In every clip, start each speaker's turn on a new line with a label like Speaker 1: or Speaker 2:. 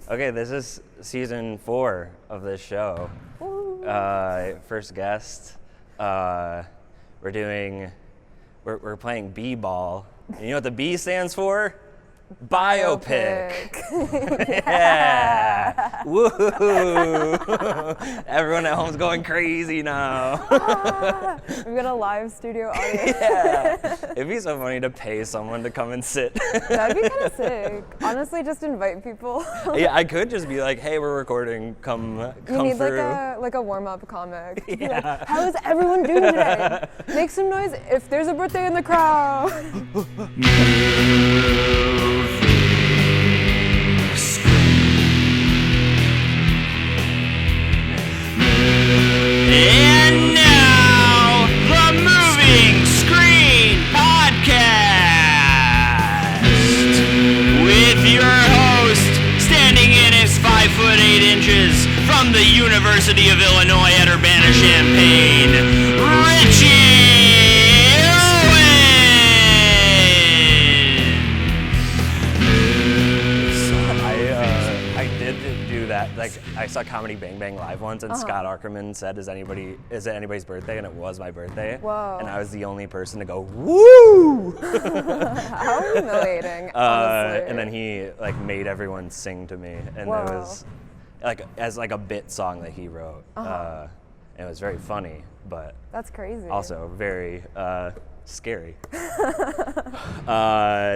Speaker 1: Okay, this is season 4 of this show. First guest. We're playing B-ball. And you know what the B stands for? Biopic. Yeah. Woohoo! Everyone at home's going crazy now.
Speaker 2: We've got a live studio audience.
Speaker 1: Yeah. It'd be so funny to pay someone to come and sit.
Speaker 2: That'd be kind of sick. Honestly, just invite people.
Speaker 1: Yeah, I could just be like, hey, we're recording, come
Speaker 2: You need
Speaker 1: through.
Speaker 2: like a warm-up comic.
Speaker 1: Yeah.
Speaker 2: Like, how is everyone doing today? Make some noise if there's a birthday in the crowd.
Speaker 3: And now, the Moving Screen Podcast with your host, standing in his 5'8" from the University of Illinois at Urbana-Champaign, Richie.
Speaker 1: I did do that. Like, I saw Comedy Bang Bang live once, and Scott Aukerman said, "Is it anybody's birthday?" And it was my birthday.
Speaker 2: Whoa.
Speaker 1: And I was the only person to go, "Woo!"
Speaker 2: How humiliating, honestly.
Speaker 1: And then he made everyone sing to me, and
Speaker 2: Whoa.
Speaker 1: it was as a bit song that he wrote. And it was very funny, but
Speaker 2: That's crazy.
Speaker 1: also very scary.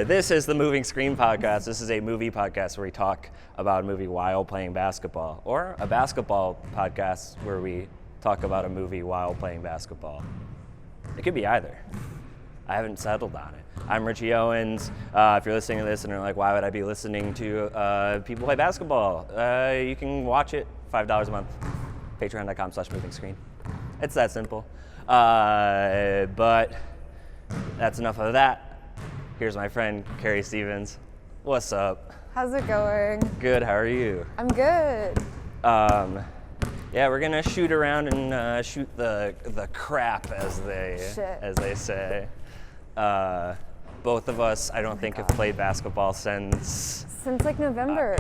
Speaker 1: This is the Moving Screen Podcast. This is a movie podcast where we talk about a movie while playing basketball, or a basketball podcast where we talk about a movie while playing basketball. It could be either. I haven't settled on it. I'm Richie Owens. If you're listening to this and you're like, why would I be listening to people play basketball? You can watch it, $5 a month, patreon.com/movingscreen. It's that simple. But that's enough of that. Here's my friend, Kerry Stevens. What's up?
Speaker 2: How's it going?
Speaker 1: Good, how are you?
Speaker 2: I'm good.
Speaker 1: Yeah, we're gonna shoot around and shoot the crap, as they say. Both of us, I don't think, have played basketball since
Speaker 2: November.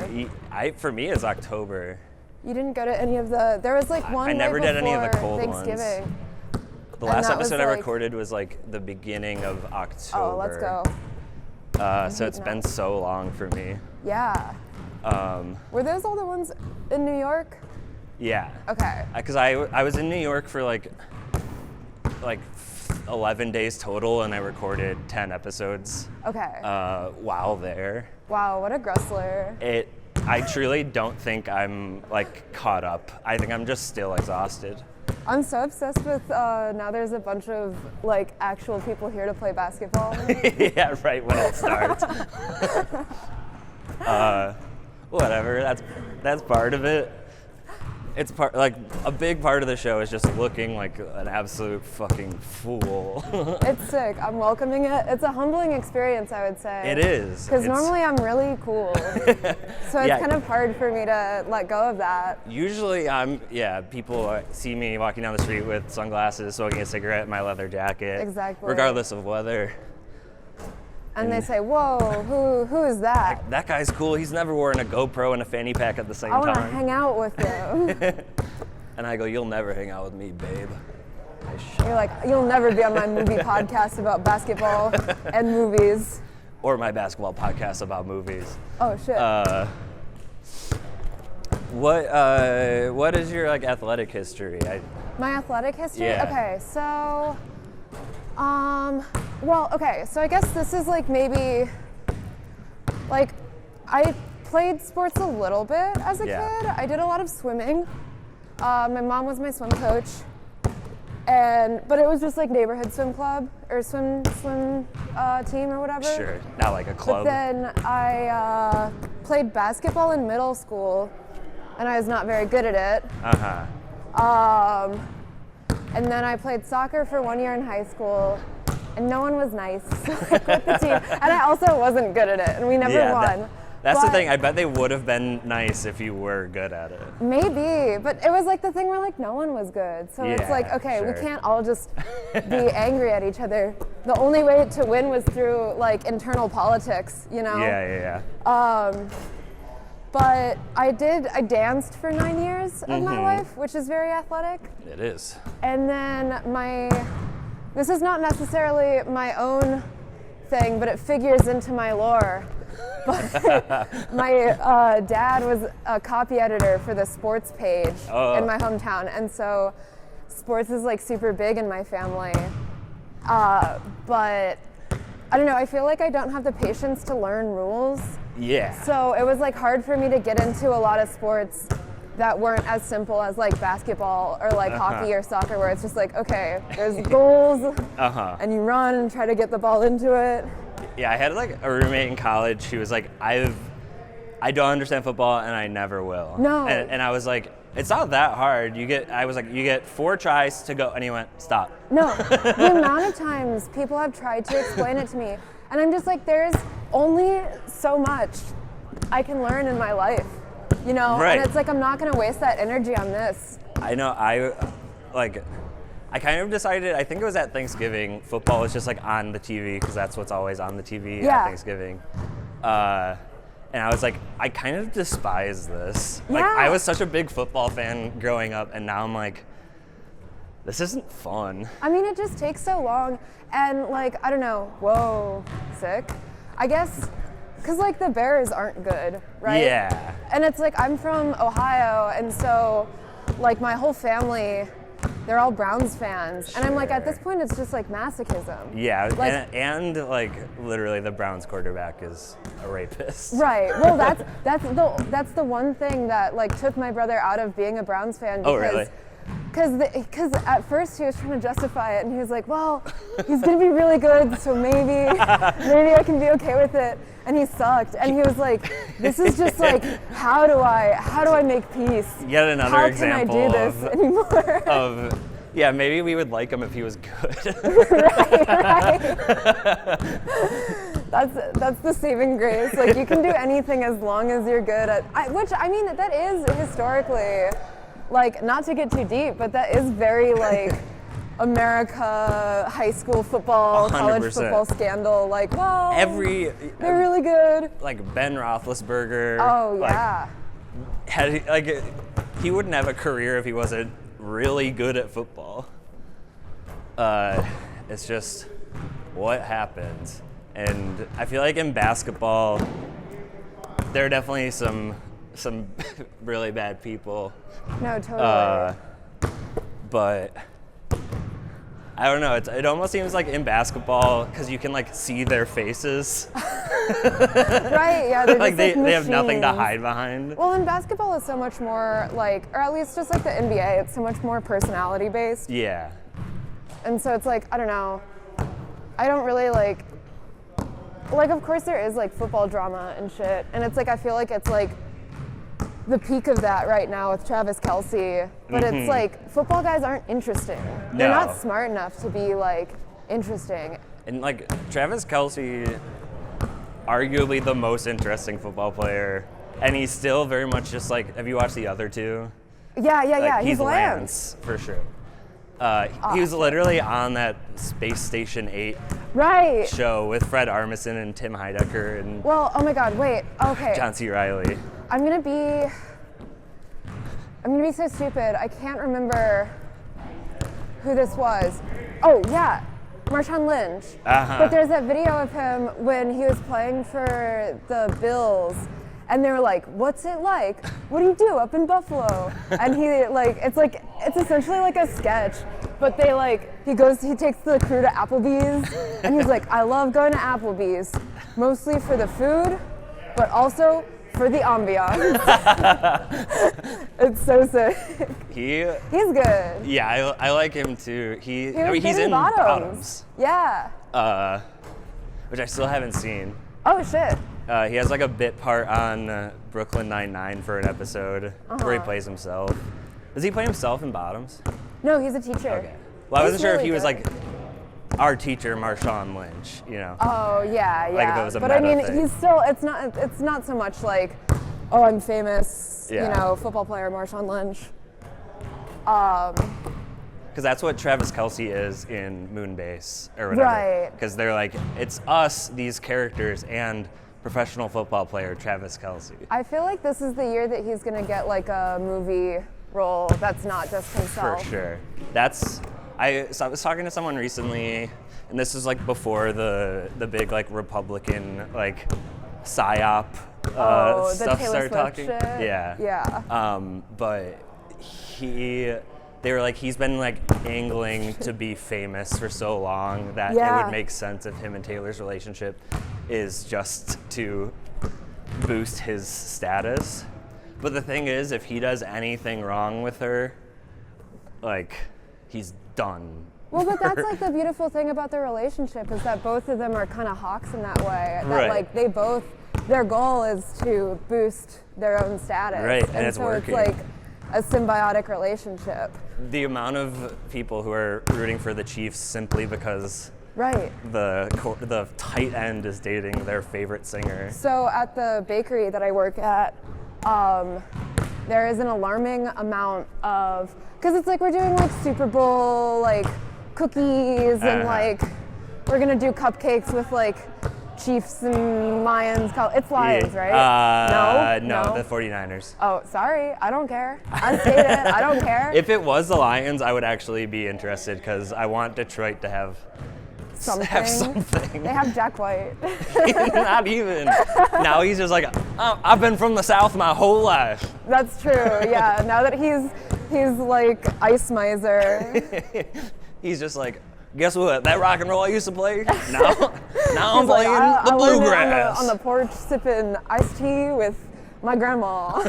Speaker 1: For me, it's October.
Speaker 2: You didn't go to any of the, there was one
Speaker 1: I never
Speaker 2: right
Speaker 1: did any of the
Speaker 2: before
Speaker 1: cold ones.
Speaker 2: Thanksgiving.
Speaker 1: The last
Speaker 2: that was
Speaker 1: episode I recorded was the beginning of October.
Speaker 2: Oh, let's go.
Speaker 1: So it's been so long for me.
Speaker 2: Yeah. Were those all the ones in New York?
Speaker 1: Yeah.
Speaker 2: Okay.
Speaker 1: Because I was in New York for like 11 days total, and I recorded 10 episodes.
Speaker 2: Okay.
Speaker 1: While there.
Speaker 2: Wow, what a grustler.
Speaker 1: I truly don't think I'm caught up. I think I'm just still exhausted.
Speaker 2: I'm so obsessed with now there's a bunch of actual people here to play basketball.
Speaker 1: Yeah, right when it starts. Whatever, that's part of it. It's a big part of the show is just looking like an absolute fucking fool.
Speaker 2: It's sick. I'm welcoming it. It's a humbling experience, I would say.
Speaker 1: It is.
Speaker 2: Because normally I'm really cool. So it's kind of hard for me to let go of that.
Speaker 1: Usually people see me walking down the street with sunglasses, smoking a cigarette in my leather jacket.
Speaker 2: Exactly.
Speaker 1: Regardless of weather.
Speaker 2: And they say, whoa, who is that?
Speaker 1: That guy's cool. He's never wearing a GoPro and a fanny pack at the same
Speaker 2: I want to
Speaker 1: time.
Speaker 2: hang out with him.
Speaker 1: And I go, you'll never hang out with me, babe.
Speaker 2: You're like, you'll never be on my movie podcast about basketball and movies.
Speaker 1: Or my basketball podcast about movies.
Speaker 2: Oh, shit.
Speaker 1: What is your athletic history?
Speaker 2: My athletic history?
Speaker 1: Yeah.
Speaker 2: Okay, so so I guess this is maybe I played sports a little bit as a kid. I did a lot of swimming. My mom was my swim coach, but it was just neighborhood swim club or swim team or whatever.
Speaker 1: Sure, not like a club.
Speaker 2: But then I played basketball in middle school, and I was not very good at it. And then I played soccer for 1 year in high school, and no one was nice, so I quit the team. And I also wasn't good at it, and we never won.
Speaker 1: That's the thing. I bet they would have been nice if you were good at it.
Speaker 2: Maybe, but it was the thing where no one was good. So it's okay,
Speaker 1: sure.
Speaker 2: We can't all just be angry at each other. The only way to win was through internal politics, you know?
Speaker 1: Yeah.
Speaker 2: But I danced for 9 years of my life, which is very athletic.
Speaker 1: It is.
Speaker 2: And then this is not necessarily my own thing, but it figures into my lore. But my dad was a copy editor for the sports page in my hometown, and so sports is like super big in my family. But I don't know, I feel like I don't have the patience to learn rules.
Speaker 1: Yeah.
Speaker 2: So it was like hard for me to get into a lot of sports that weren't as simple as like basketball or like hockey or soccer, where it's just like, okay, there's goals and you run and try to get the ball into it.
Speaker 1: Yeah, I had like a roommate in college who was like, I don't understand football and I never will.
Speaker 2: No.
Speaker 1: And I was like, it's not that hard. You get 4 tries to go, and he went, stop.
Speaker 2: No, the amount of times people have tried to explain it to me, and I'm just like, there's only so much I can learn in my life, you know?
Speaker 1: Right.
Speaker 2: And it's like, I'm not gonna waste that energy on this.
Speaker 1: I know, I kind of decided, I think it was at Thanksgiving, football was just like on the TV, because that's what's always on the TV at Thanksgiving. And I was like, I kind of despise this. Like, I was such a big football fan growing up, and now I'm like, this isn't fun.
Speaker 2: I mean, it just takes so long, and like, I don't know, whoa, sick. I guess, because like the Bears aren't good, right?
Speaker 1: Yeah.
Speaker 2: And it's like, I'm from Ohio, and so like my whole family, they're all Browns fans. And I'm like, at this point, it's just like masochism.
Speaker 1: Yeah,
Speaker 2: like,
Speaker 1: and like literally the Browns quarterback is a rapist.
Speaker 2: Right. Well, that's the one thing that like took my brother out of being a Browns fan. Because,
Speaker 1: oh, really?
Speaker 2: Because at first he was trying to justify it, and he was like, well, he's going to be really good, so maybe I can be okay with it. And he sucked, and he was like, this is just like, how do I make peace?
Speaker 1: Yet another example
Speaker 2: how can I do this anymore?
Speaker 1: Of, yeah, maybe we would like him if he was good.
Speaker 2: right. That's the saving grace. Like, you can do anything as long as you're good at, which, I mean, that is historically, like, not to get too deep, but that is very, like, America high school football,
Speaker 1: 100%.
Speaker 2: College football scandal. Like, well, they're really good.
Speaker 1: Like Ben Roethlisberger.
Speaker 2: Oh, yeah.
Speaker 1: He wouldn't have a career if he wasn't really good at football. It's just what happens. And I feel like in basketball, there are definitely some really bad people.
Speaker 2: No, totally.
Speaker 1: But I don't know. It almost seems like in basketball, because you can like see their faces.
Speaker 2: Right? Yeah. They're
Speaker 1: like
Speaker 2: just,
Speaker 1: they have nothing to hide behind.
Speaker 2: Well, in basketball, it's so much more like, or at least just like the NBA, it's so much more personality based.
Speaker 1: Yeah.
Speaker 2: And so it's like, I don't know. I don't really like, of course there is like football drama and shit. And it's like, I feel like it's like the peak of that right now with Travis Kelce. But it's like, football guys aren't interesting.
Speaker 1: No.
Speaker 2: They're not smart enough to be like interesting.
Speaker 1: And like Travis Kelce, arguably the most interesting football player. And he's still very much just like, have you watched the other two?
Speaker 2: Yeah.
Speaker 1: He's
Speaker 2: Lance.
Speaker 1: For sure. He was literally on that Space Station 8 show with Fred Armisen and Tim Heidecker and
Speaker 2: well, oh my God, wait, okay.
Speaker 1: John C. Reilly.
Speaker 2: I'm gonna be so stupid. I can't remember who this was. Oh yeah, Marshawn Lynch. But there's that video of him when he was playing for the Bills, and they were like, "What's it like? What do you do up in Buffalo?" And it's essentially like a sketch, but he takes the crew to Applebee's, and he's like, "I love going to Applebee's, mostly for the food, but also for the ambiance." It's so sick. He's good.
Speaker 1: Yeah, I like him too. He's in
Speaker 2: Bottoms. Yeah.
Speaker 1: Which I still haven't seen.
Speaker 2: Oh shit.
Speaker 1: He has like a bit part on Brooklyn Nine-Nine for an episode where he plays himself. Does he play himself in Bottoms?
Speaker 2: No, he's a teacher.
Speaker 1: Okay. Well, I wasn't sure if he was
Speaker 2: good.
Speaker 1: like our teacher, Marshawn Lynch, you know.
Speaker 2: Oh yeah.
Speaker 1: Like if it was a
Speaker 2: but I mean,
Speaker 1: thing.
Speaker 2: he's still. It's not so much like, oh, I'm famous.
Speaker 1: Yeah.
Speaker 2: You know, football player Marshawn Lynch.
Speaker 1: Because that's what Travis Kelce is in Moonbase or whatever.
Speaker 2: Right.
Speaker 1: Because they're like, it's us, these characters, and professional football player Travis Kelce.
Speaker 2: I feel like this is the year that he's gonna get like a movie role that's not just himself.
Speaker 1: For sure. I was talking to someone recently, and this was like before the big like Republican like psyop
Speaker 2: the
Speaker 1: stuff
Speaker 2: Taylor
Speaker 1: started
Speaker 2: Swift
Speaker 1: talking.
Speaker 2: shit?
Speaker 1: Yeah. But they were like, he's been like angling to be famous for so long that it would make sense if him and Taylor's relationship is just to boost his status. But the thing is, if he does anything wrong with her, like, he's done.
Speaker 2: Well, but that's like the beautiful thing about their relationship is that both of them are kind of hawks in that way. That
Speaker 1: Right.
Speaker 2: like they both, their goal is to boost their own status.
Speaker 1: Right, and it's
Speaker 2: so
Speaker 1: working.
Speaker 2: it's like a symbiotic relationship.
Speaker 1: The amount of people who are rooting for the Chiefs simply because
Speaker 2: Right.
Speaker 1: the tight end is dating their favorite singer.
Speaker 2: So at the bakery that I work at, there is an alarming amount of, because it's like we're doing like Super Bowl like cookies and like we're gonna do cupcakes with like Chiefs and Lions. It's Lions, right?
Speaker 1: No, the 49ers.
Speaker 2: Oh, sorry, I don't care. I stated it. I don't care.
Speaker 1: If it was the Lions, I would actually be interested because I want Detroit to have something.
Speaker 2: They have Jack White.
Speaker 1: Not even. Now he's just like, oh, I've been from the South my whole life.
Speaker 2: That's true. Yeah. Now that he's like Ice Miser.
Speaker 1: He's just like, guess what? That rock and roll I used to play. Now I'm
Speaker 2: He's like,
Speaker 1: playing
Speaker 2: I
Speaker 1: the
Speaker 2: learned it
Speaker 1: bluegrass.
Speaker 2: on the porch sipping iced tea with my grandma.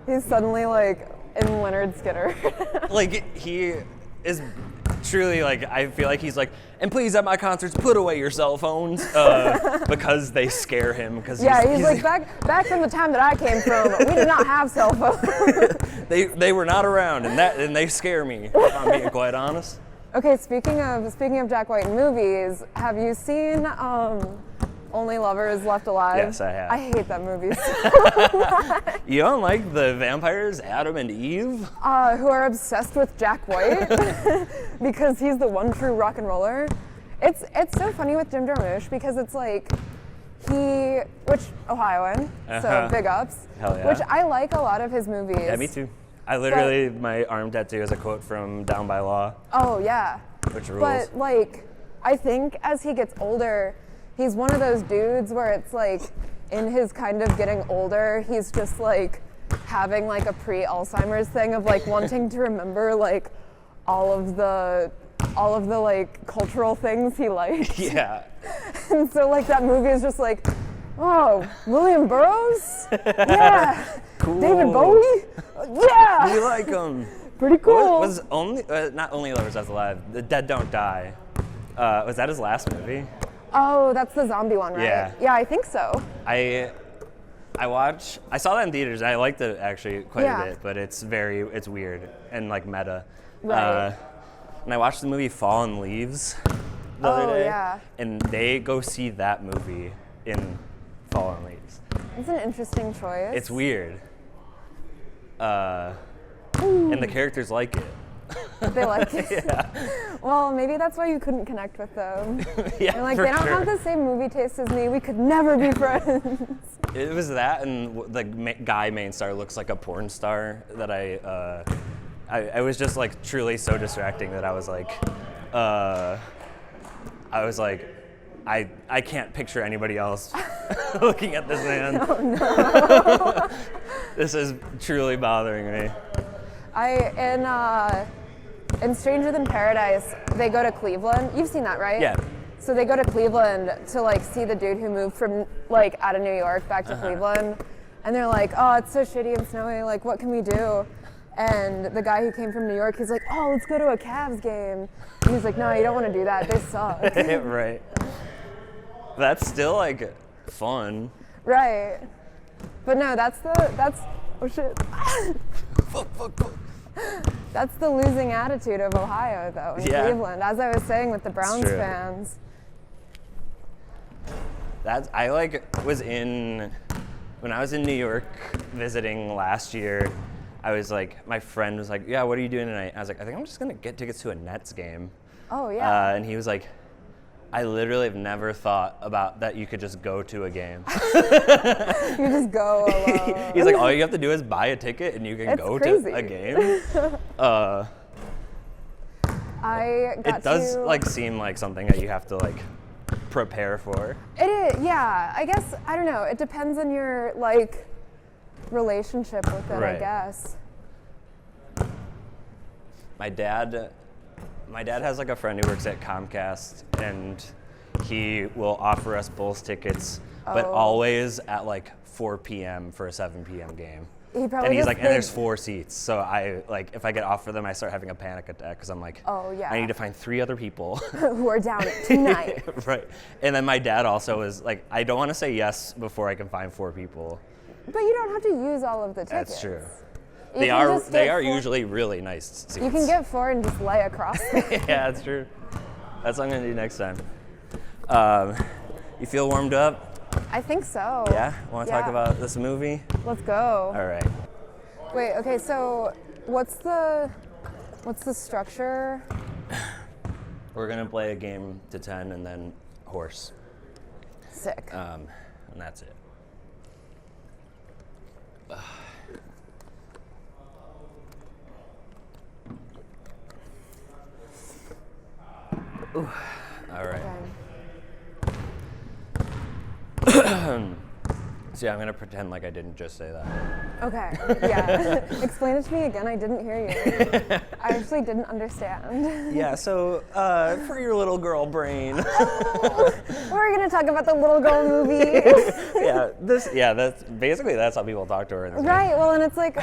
Speaker 2: He's suddenly like in Leonard Skinner.
Speaker 1: Like he is truly like, I feel like he's like, and please at my concerts put away your cell phones because they scare him. Because
Speaker 2: he's like back from the time that I came from, we did not have cell phones.
Speaker 1: they were not around, and they scare me. If I'm being quite honest.
Speaker 2: Okay, speaking of Jack White in movies, have you seen Only Lovers Left Alive?
Speaker 1: Yes, I have.
Speaker 2: I hate that movie so much.
Speaker 1: You don't like the vampires, Adam and Eve?
Speaker 2: Who are obsessed with Jack White because he's the one true rock and roller. It's so funny with Jim Jarmusch because it's like Ohioan, so big ups.
Speaker 1: Hell yeah.
Speaker 2: Which I like a lot of his movies.
Speaker 1: Yeah, me too. I literally, my arm tattoo is a quote from Down by Law.
Speaker 2: Oh yeah.
Speaker 1: Which rules.
Speaker 2: But like, I think as he gets older, he's one of those dudes where it's like, in his kind of getting older, he's just like having like a pre-Alzheimer's thing of like wanting to remember like all of the like cultural things he liked.
Speaker 1: Yeah.
Speaker 2: And so like that movie is just like, oh, William Burroughs? Yeah.
Speaker 1: Cool.
Speaker 2: David Bowie? Yeah.
Speaker 1: You like him.
Speaker 2: Pretty cool.
Speaker 1: Was not Only Lovers Left Alive, The Dead Don't Die. Was that his last movie?
Speaker 2: Oh, that's the zombie one, right?
Speaker 1: Yeah.
Speaker 2: Yeah, I think so.
Speaker 1: I saw that in theaters, and I liked it actually quite a bit, but it's weird and like meta.
Speaker 2: Right.
Speaker 1: And I watched the movie Fallen Leaves the other day,
Speaker 2: yeah.
Speaker 1: and they go see that movie in Fallen Leaves.
Speaker 2: It's an interesting choice.
Speaker 1: It's weird. And the characters like it.
Speaker 2: They like it.
Speaker 1: Yeah.
Speaker 2: Well, maybe that's why you couldn't connect with them.
Speaker 1: Yeah,
Speaker 2: You're like,
Speaker 1: for
Speaker 2: they don't
Speaker 1: sure.
Speaker 2: have the same movie taste as me. We could never be friends.
Speaker 1: It was that, and the guy main star looks like a porn star that I was just like truly so distracting that I was like, I can't picture anybody else looking at this man.
Speaker 2: Oh, no.
Speaker 1: This is truly bothering me.
Speaker 2: In Stranger Than Paradise, they go to Cleveland. You've seen that, right?
Speaker 1: Yeah.
Speaker 2: So they go to Cleveland to like see the dude who moved from like out of New York back to Cleveland, and they're like, oh, it's so shitty and snowy. Like, what can we do? And the guy who came from New York, he's like, oh, let's go to a Cavs game. And he's like, no, you don't want to do that. They suck.
Speaker 1: Right. That's still like fun.
Speaker 2: Right. But no, oh shit. That's the losing attitude of Ohio, though, in Cleveland. As I was saying with the Browns fans.
Speaker 1: When I was in New York visiting last year, I was like, my friend was like, yeah, what are you doing tonight? I was like, I think I'm just going to get tickets to a Nets game.
Speaker 2: Oh, yeah.
Speaker 1: And he was like, I literally have never thought about that you could just go to a game.
Speaker 2: You just go alone.
Speaker 1: He's like, all you have to do is buy a ticket and you can
Speaker 2: It's
Speaker 1: go
Speaker 2: crazy.
Speaker 1: to a game. It does like seem like something that you have to like prepare for.
Speaker 2: It is, yeah. I guess, I don't know. It depends on your like relationship with it, I
Speaker 1: Right.
Speaker 2: guess.
Speaker 1: My dad has like a friend who works at Comcast, and he will offer us Bulls tickets, but
Speaker 2: Oh.
Speaker 1: always at like 4 p.m. for a 7 p.m. game.
Speaker 2: He probably
Speaker 1: And he's
Speaker 2: just
Speaker 1: like, and there's
Speaker 2: thinks-
Speaker 1: 4 seats. So I like, if I get offered them, I start having a panic attack because I'm like,
Speaker 2: Oh, yeah.
Speaker 1: I need to find 3 other people.
Speaker 2: who are down tonight.
Speaker 1: Right. And then my dad also is like, I don't want to say yes before I can find 4 people.
Speaker 2: But you don't have to use all of the tickets.
Speaker 1: That's true.
Speaker 2: You
Speaker 1: They
Speaker 2: can
Speaker 1: are
Speaker 2: just
Speaker 1: they
Speaker 2: get
Speaker 1: are
Speaker 2: 4
Speaker 1: usually really nice seats.
Speaker 2: You can get 4 and just lay across them.
Speaker 1: Yeah, that's true. That's what I'm gonna do next time. You feel warmed up?
Speaker 2: I think so.
Speaker 1: Yeah? Want to talk
Speaker 2: Yeah.
Speaker 1: about this movie?
Speaker 2: Let's go.
Speaker 1: All right.
Speaker 2: Wait, okay, so what's the structure?
Speaker 1: We're gonna play a game to 10 and then horse.
Speaker 2: Sick.
Speaker 1: And that's it. Ooh. All right.
Speaker 2: Okay.
Speaker 1: So yeah, I'm gonna pretend like I didn't just say that.
Speaker 2: Okay. Yeah. Explain it to me again. I didn't hear you. I actually didn't understand.
Speaker 1: Yeah. So for your little girl brain.
Speaker 2: We're gonna talk about the little girl movie.
Speaker 1: That's how people talk to her in this
Speaker 2: Right. Well, and it's like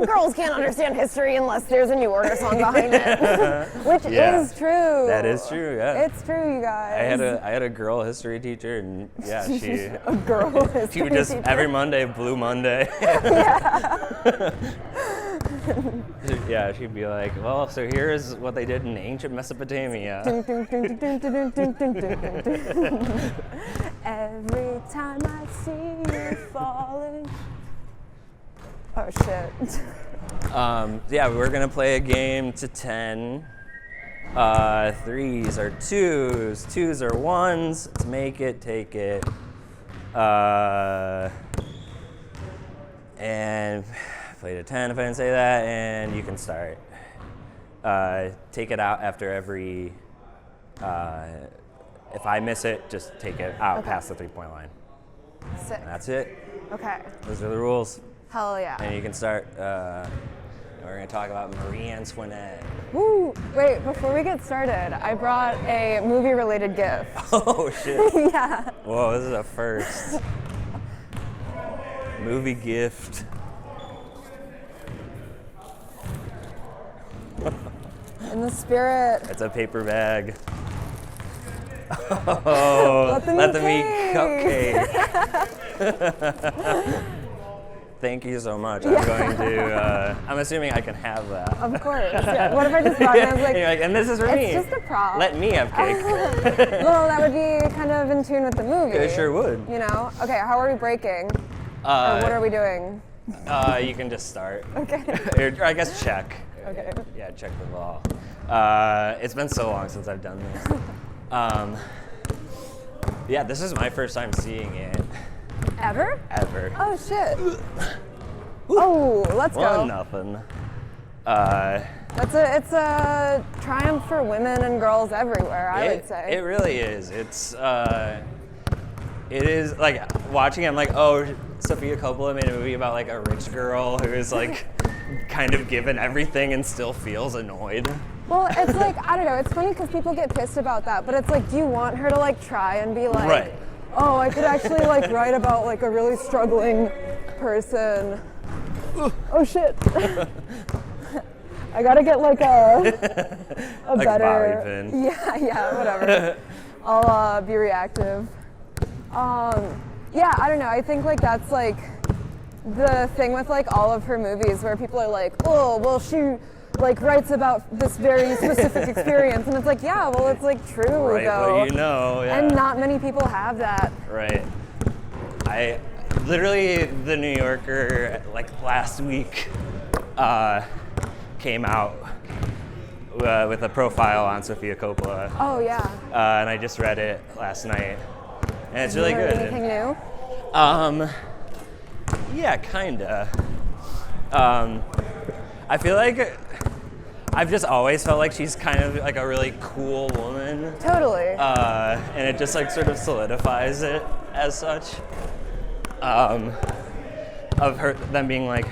Speaker 2: girls can't understand history unless there's a New Order song behind it, which
Speaker 1: Yeah.
Speaker 2: is true.
Speaker 1: That is true. Yeah.
Speaker 2: It's true, you guys.
Speaker 1: I had a girl history teacher, and yeah, she
Speaker 2: a girl history
Speaker 1: would just
Speaker 2: teacher.
Speaker 1: every Monday, Blue Monday. Yeah, she'd be like, well, so here's what they did in ancient Mesopotamia.
Speaker 2: Every time I see you falling. Oh shit.
Speaker 1: Yeah, we're gonna play a game to 10. 3s are 2s, 2s are 1s. It's make it, take it. And play to 10 if I didn't say that, and you can start. Take it out after every, if I miss it, just take it out past the 3-point line.
Speaker 2: Sick.
Speaker 1: And that's it.
Speaker 2: Okay.
Speaker 1: Those are the rules.
Speaker 2: Hell yeah.
Speaker 1: And you can start, we're gonna talk about Marie Antoinette.
Speaker 2: Woo! Wait, before we get started, I brought a movie-related gift.
Speaker 1: Oh shit.
Speaker 2: Yeah.
Speaker 1: Whoa, this is a first. Movie gift.
Speaker 2: In the spirit.
Speaker 1: It's a paper bag. Oh, let them eat cupcake. Thank you so much. I'm going to, I'm assuming I can have that.
Speaker 2: Of course. Yeah. What if I just brought it and I was like,
Speaker 1: And you're like, and this is for me.
Speaker 2: it's just a prop.
Speaker 1: Let me have cake.
Speaker 2: Well, that would be kind of in tune with the movie.
Speaker 1: It sure would.
Speaker 2: You know? Okay, how are we breaking? Or what are we doing?
Speaker 1: You can just start.
Speaker 2: Okay.
Speaker 1: Or I guess check.
Speaker 2: Okay.
Speaker 1: Yeah, check the ball. It's been so long since I've done this. Yeah, this is my first time seeing it.
Speaker 2: Ever?
Speaker 1: Ever.
Speaker 2: Oh, shit. Oh, let's go.
Speaker 1: 1-0.
Speaker 2: It's a triumph for women and girls everywhere, I would say.
Speaker 1: It really is. It is like watching it, I'm like, oh, Sofia Coppola made a movie about like a rich girl who is like kind of given everything and still feels annoyed.
Speaker 2: Well, it's like, I don't know, it's funny because people get pissed about that, but it's like, do you want her to like try and be like,
Speaker 1: Right.
Speaker 2: oh, I could actually like write about like a really struggling person. Oh shit. I gotta get like a
Speaker 1: Like
Speaker 2: better.
Speaker 1: bobby pin.
Speaker 2: Yeah, whatever. I'll be reactive. Yeah, I don't know. I think like that's like the thing with like all of her movies where people are like, oh, well, she like writes about this very specific experience, and it's like, yeah, well, it's like true
Speaker 1: Right,
Speaker 2: though.
Speaker 1: what you know, yeah.
Speaker 2: And not many people have that.
Speaker 1: Right. I literally, the New Yorker, like last week, came out with a profile on Sofia Coppola.
Speaker 2: Oh yeah.
Speaker 1: And I just read it last night, and it's really good.
Speaker 2: Anything new?
Speaker 1: Yeah, kinda. I feel like I've just always felt like she's kind of like a really cool woman.
Speaker 2: Totally.
Speaker 1: And it just like sort of solidifies it as such. Of them being like,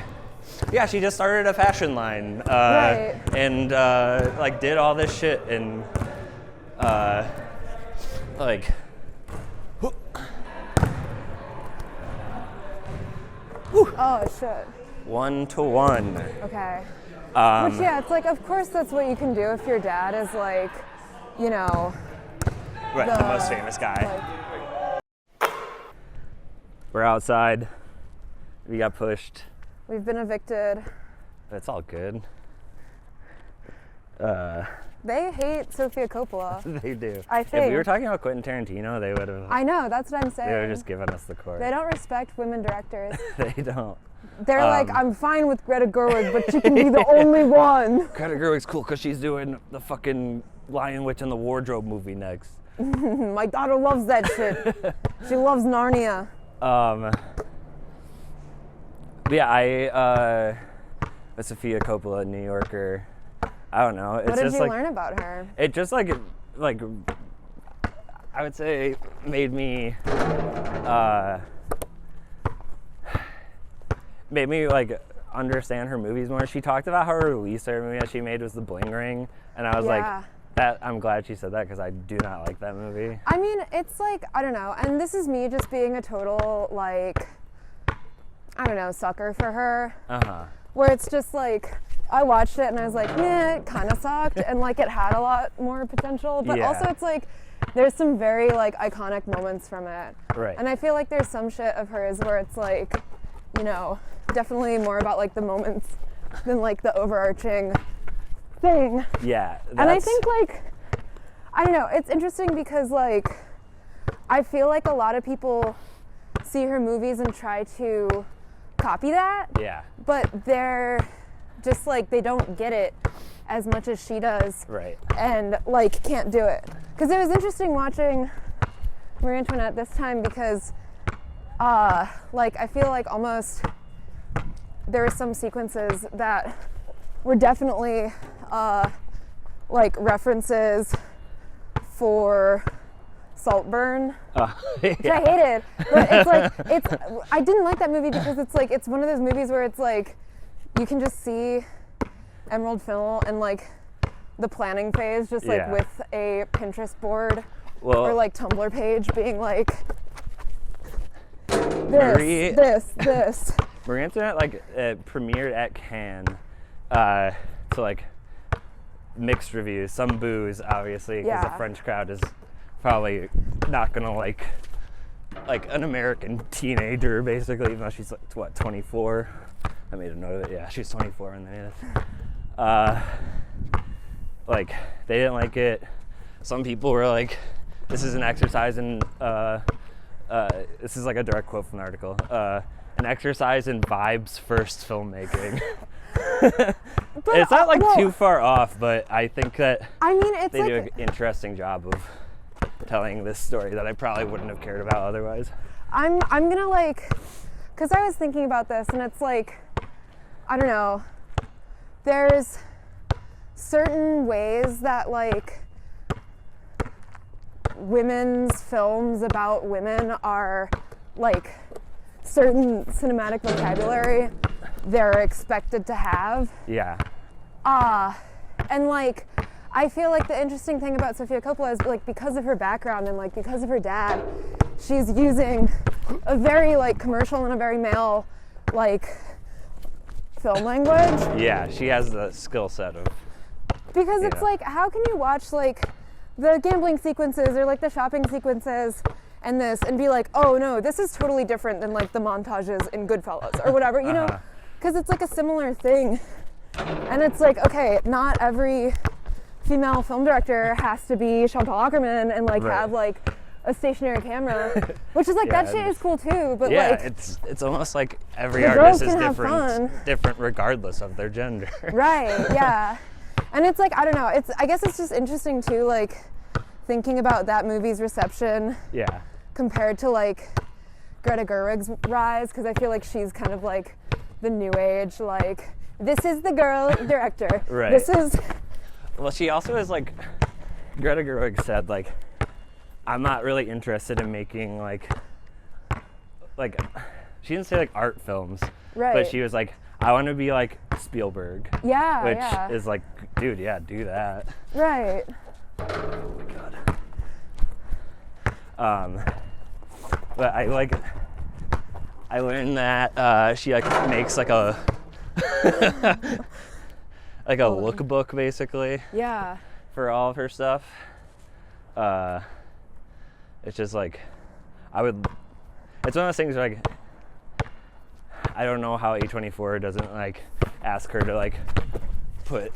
Speaker 1: yeah, she just started a fashion line,
Speaker 2: Right.
Speaker 1: and like did all this shit, and like.
Speaker 2: Oh shit.
Speaker 1: 1-to-1.
Speaker 2: Okay. Which yeah, it's like of course that's what you can do if your dad is like, you know,
Speaker 1: Right, the most famous guy. We're outside. We got pushed.
Speaker 2: We've been evicted.
Speaker 1: But it's all good.
Speaker 2: They hate Sofia Coppola.
Speaker 1: They do.
Speaker 2: I
Speaker 1: If
Speaker 2: think.
Speaker 1: we were talking about Quentin Tarantino, they would have.
Speaker 2: I know, that's what I'm saying.
Speaker 1: They would have just given us the court.
Speaker 2: They don't respect women directors.
Speaker 1: They don't.
Speaker 2: They're like, I'm fine with Greta Gerwig, but she can be the only one.
Speaker 1: Greta Gerwig's cool because she's doing the fucking Lion Witch and the Wardrobe movie next.
Speaker 2: My daughter loves that shit. She loves Narnia.
Speaker 1: Yeah, I with Sofia Coppola, New Yorker. I don't know. It's
Speaker 2: What did
Speaker 1: just
Speaker 2: you
Speaker 1: like,
Speaker 2: learn about her?
Speaker 1: It just like I would say made me like understand her movies more. She talked about how her least favorite movie that she made was The Bling Ring, and I was like, I'm glad she said that because I do not like that movie.
Speaker 2: I mean, it's like, I don't know, and this is me just being a total like, I don't know, sucker for her. Where it's just like, I watched it and I was like, meh, it kind of sucked, and like it had a lot more potential, but also it's like, there's some very like iconic moments from it.
Speaker 1: Right.
Speaker 2: And I feel like there's some shit of hers where it's like, you know, definitely more about like the moments than like the overarching thing.
Speaker 1: Yeah.
Speaker 2: And I think like, I don't know, it's interesting because like, I feel like a lot of people see her movies and try to copy that.
Speaker 1: Yeah.
Speaker 2: But they're just like, they don't get it as much as she does.
Speaker 1: Right.
Speaker 2: And like, can't do it. Because it was interesting watching Marie Antoinette this time because like, I feel like almost there were some sequences that were definitely like references for Saltburn, which I hated. But it's like, I didn't like that movie because it's like, it's one of those movies where it's like, you can just see Emerald Fennell and like the planning phase just like with a Pinterest board or like Tumblr page being like, this.
Speaker 1: Marie Antoinette like premiered at Cannes to like mixed reviews, some boos obviously because the French crowd is probably not gonna like an American teenager basically, even though she's like 24. I made a note of it. Yeah, she's 24 in the like they didn't like it. Some people were like, this is an exercise in this is like a direct quote from the article, an exercise in vibes first filmmaking. It's not like too far off, but I think that
Speaker 2: it's
Speaker 1: they
Speaker 2: like,
Speaker 1: do an interesting job of telling this story that I probably wouldn't have cared about otherwise.
Speaker 2: I'm gonna like, because I was thinking about this and it's like, I don't know, there's certain ways that like women's films about women are like certain cinematic vocabulary they're expected to have.
Speaker 1: Yeah.
Speaker 2: And like, I feel like the interesting thing about Sofia Coppola is like, because of her background and like because of her dad, she's using a very like commercial and a very male like film language.
Speaker 1: Yeah, she has the skill set of.
Speaker 2: Because it's like, how can you watch like the gambling sequences or like the shopping sequences and this and be like, oh no, this is totally different than like the montages in Goodfellas or whatever, you know? Because it's like a similar thing. And it's like, okay, not every female film director has to be Chantal Akerman and like have like a stationary camera, which is like, that shit is cool too, but like,
Speaker 1: it's almost like every
Speaker 2: the
Speaker 1: artist
Speaker 2: girls
Speaker 1: is
Speaker 2: can have fun.
Speaker 1: different regardless of their gender.
Speaker 2: Right, yeah. And it's like, I don't know, I guess it's just interesting too, like thinking about that movie's reception
Speaker 1: Yeah.
Speaker 2: compared to like Greta Gerwig's rise, because I feel like she's kind of like the new age, like, this is the girl director.
Speaker 1: Right.
Speaker 2: This is...
Speaker 1: Well, she also is like, Greta Gerwig said, like, I'm not really interested in making like, she didn't say like art films,
Speaker 2: Right.
Speaker 1: but she was like, I want to be like Spielberg.
Speaker 2: Yeah,
Speaker 1: Which
Speaker 2: yeah.
Speaker 1: is like, dude, yeah, do that.
Speaker 2: Right.
Speaker 1: Oh my God. But I learned that she like makes like a like a lookbook basically
Speaker 2: Yeah.
Speaker 1: for all of her stuff. It's just like it's one of those things where, like, I don't know how A24 doesn't like ask her to like put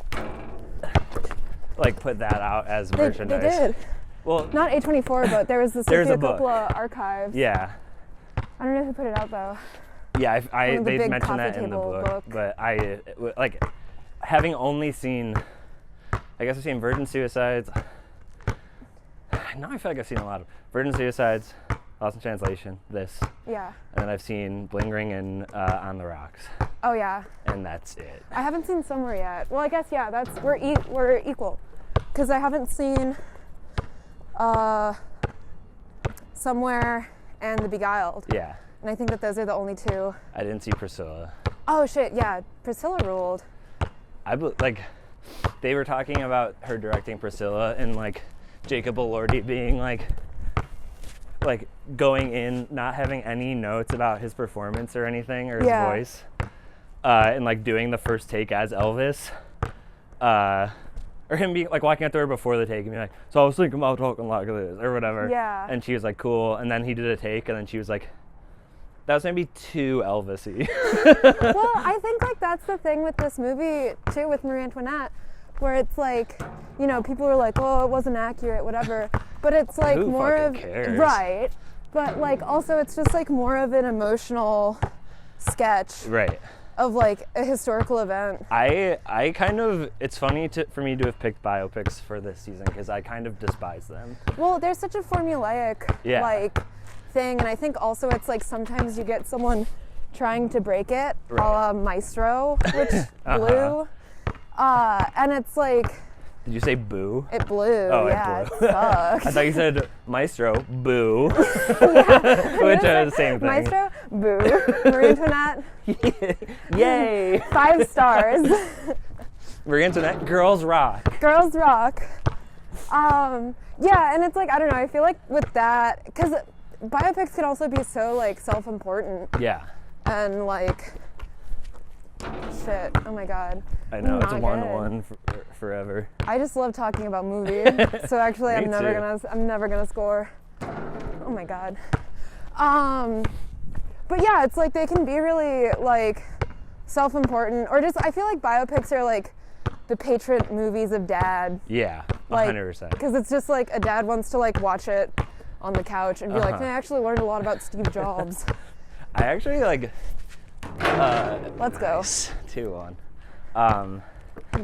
Speaker 1: that out as merchandise.
Speaker 2: They did.
Speaker 1: Well,
Speaker 2: Not A24, but there was the
Speaker 1: There's
Speaker 2: Sofia
Speaker 1: a book.
Speaker 2: Coppola archives.
Speaker 1: yeah.
Speaker 2: I don't know who put it out though.
Speaker 1: Yeah,
Speaker 2: One of the
Speaker 1: they
Speaker 2: big
Speaker 1: mentioned that
Speaker 2: coffee
Speaker 1: in the
Speaker 2: table
Speaker 1: book, but like having only seen, I guess I've seen Virgin Suicides. Now I feel like I've seen a lot of Virgin Suicides, Lost in Translation, this,
Speaker 2: Yeah.
Speaker 1: and then I've seen Bling Ring and On the Rocks,
Speaker 2: Oh yeah.
Speaker 1: and that's it.
Speaker 2: I haven't seen Somewhere yet. Well, I guess yeah. We're equal, because I haven't seen Somewhere and The Beguiled,
Speaker 1: Yeah,
Speaker 2: and I think that those are the only two.
Speaker 1: I didn't see Priscilla.
Speaker 2: Oh shit, yeah. Priscilla ruled.
Speaker 1: Like, they were talking about her directing Priscilla and like Jacob Elordi being like going in, not having any notes about his performance or anything or his
Speaker 2: Yeah.
Speaker 1: voice, and like doing the first take as Elvis, or him being like walking out the door before the take and being like, so I was thinking about talking like this or whatever.
Speaker 2: Yeah.
Speaker 1: And she was like, cool. And then he did a take, and then she was like, that was maybe too Elvis-y.
Speaker 2: Well, I think like that's the thing with this movie too, with Marie Antoinette, where it's like, you know, people are like, oh, it wasn't accurate, whatever. But it's like
Speaker 1: Who
Speaker 2: more of
Speaker 1: fucking cares?
Speaker 2: right. But like also it's just like more of an emotional sketch
Speaker 1: Right.
Speaker 2: of like a historical event.
Speaker 1: I kind of, it's funny for me to have picked biopics for this season because I kind of despise them.
Speaker 2: Well, there's such a formulaic
Speaker 1: Yeah.
Speaker 2: like thing, and I think also it's like sometimes you get someone trying to break it, a la Maestro, which blew, and it's like
Speaker 1: Did you say boo?
Speaker 2: it blew.
Speaker 1: Oh,
Speaker 2: Yeah,
Speaker 1: it blew.
Speaker 2: it sucked.
Speaker 1: I thought you said Maestro, boo. Which are the same thing.
Speaker 2: Maestro, boo. Marie Antoinette,
Speaker 1: Yay!
Speaker 2: 5 stars.
Speaker 1: Marie Antoinette, girls rock.
Speaker 2: Girls rock. Yeah, and it's like, I don't know, I feel like with that, because biopics can also be so like self-important
Speaker 1: Yeah,
Speaker 2: and like, shit, oh my god.
Speaker 1: I know, it's a
Speaker 2: Not
Speaker 1: one-on-one forever.
Speaker 2: I just love talking about movies, so actually
Speaker 1: Me
Speaker 2: I'm never
Speaker 1: too.
Speaker 2: gonna score. Oh my god. But yeah, it's like they can be really like self-important, or just I feel like biopics are like the Patriot movies of dad,
Speaker 1: Yeah,
Speaker 2: like
Speaker 1: 100%.
Speaker 2: because it's just like a dad wants to like watch it on the couch and be like,
Speaker 1: Uh-huh.
Speaker 2: I actually learned a lot about Steve Jobs.
Speaker 1: I actually like,
Speaker 2: Let's go.
Speaker 1: 2-1.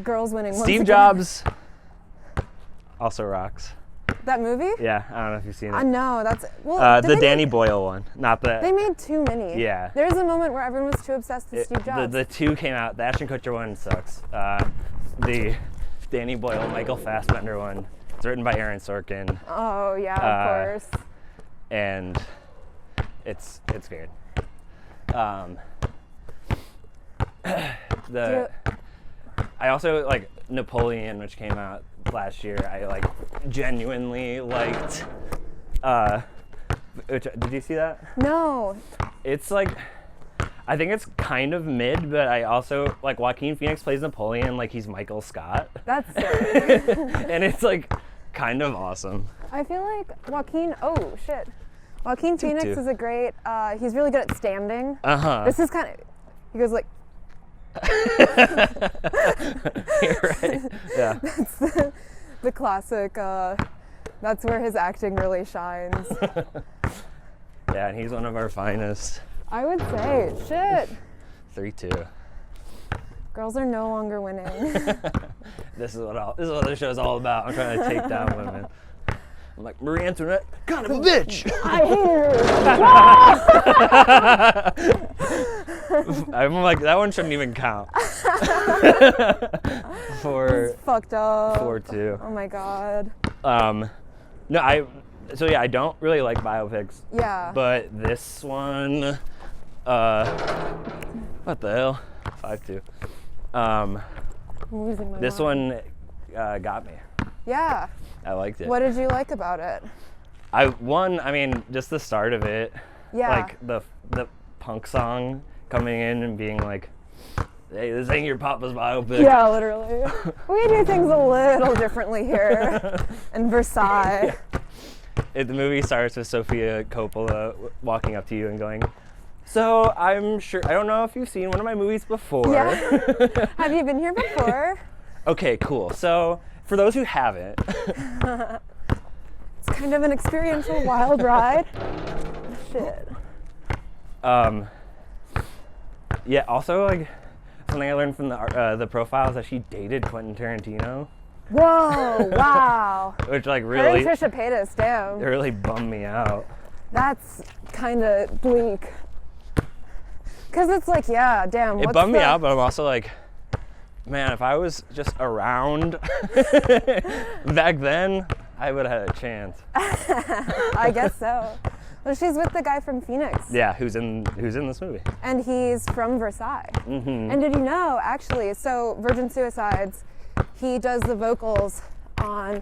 Speaker 2: Girls winning. once
Speaker 1: Steve
Speaker 2: again.
Speaker 1: Jobs also rocks.
Speaker 2: That movie?
Speaker 1: Yeah, I don't know if you've seen it.
Speaker 2: I know, that's well. did
Speaker 1: The
Speaker 2: they
Speaker 1: Danny
Speaker 2: make-
Speaker 1: Boyle one, not the.
Speaker 2: They made too many.
Speaker 1: Yeah.
Speaker 2: There was a moment where everyone was too obsessed with Steve Jobs.
Speaker 1: The 2 came out. The Ashton Kutcher one sucks. The Danny Boyle, Michael Fassbender one. It's written by Aaron Sorkin,
Speaker 2: Oh yeah, of course.
Speaker 1: and it's good. I also like Napoleon, which came out last year. I like genuinely liked. Did you see that?
Speaker 2: No.
Speaker 1: It's like, I think it's kind of mid, but I also like Joaquin Phoenix plays Napoleon like he's Michael Scott,
Speaker 2: That's sick.
Speaker 1: and it's like kind of awesome.
Speaker 2: I feel like Joaquin. Oh shit. Joaquin Phoenix
Speaker 1: Toot.
Speaker 2: is a great. He's really good at standing.
Speaker 1: Uh-huh.
Speaker 2: This is kind of. He goes like.
Speaker 1: You're right. Yeah.
Speaker 2: The classic. That's where his acting really shines.
Speaker 1: Yeah, and he's one of our finest.
Speaker 2: I would say. Shit.
Speaker 1: 3-2.
Speaker 2: Girls are no longer winning.
Speaker 1: This is what the show's all about. I'm trying to take down women. I'm like, Marie Antoinette, kind of a bitch.
Speaker 2: I hate her.
Speaker 1: I'm like, that one shouldn't even count.
Speaker 2: It's fucked up.
Speaker 1: 4-2.
Speaker 2: Oh my god.
Speaker 1: No, I don't really like biopics.
Speaker 2: Yeah.
Speaker 1: But this one, what the hell? 5-2.
Speaker 2: I'm losing my
Speaker 1: This
Speaker 2: mind.
Speaker 1: one got me.
Speaker 2: Yeah.
Speaker 1: I liked it.
Speaker 2: What did you like about it?
Speaker 1: Just the start of it.
Speaker 2: Yeah.
Speaker 1: Like the punk song coming in and being like, hey, this ain't your papa's biopic.
Speaker 2: Yeah, literally. We do things a little differently here in Versailles.
Speaker 1: The movie starts with Sofia Coppola walking up to you and going, so I'm sure, I don't know if you've seen one of my movies before.
Speaker 2: Yeah. Have you been here before?
Speaker 1: Okay, cool. So for those who haven't.
Speaker 2: It's kind of an experiential wild ride. Shit.
Speaker 1: Yeah, also like something I learned from the profile is that she dated Quentin Tarantino.
Speaker 2: Whoa, wow.
Speaker 1: Which like
Speaker 2: Her and
Speaker 1: really,
Speaker 2: Trisha Paytas, damn.
Speaker 1: it really bummed me out.
Speaker 2: That's kind of bleak. Because it's like, yeah, damn.
Speaker 1: It bummed me out, but I'm also like, man, if I was just around back then, I would have had a chance.
Speaker 2: I guess so. Well, she's with the guy from Phoenix.
Speaker 1: Yeah, who's in this movie?
Speaker 2: And he's from Versailles.
Speaker 1: Mm-hmm.
Speaker 2: And did you know, actually, so Virgin Suicides, he does the vocals on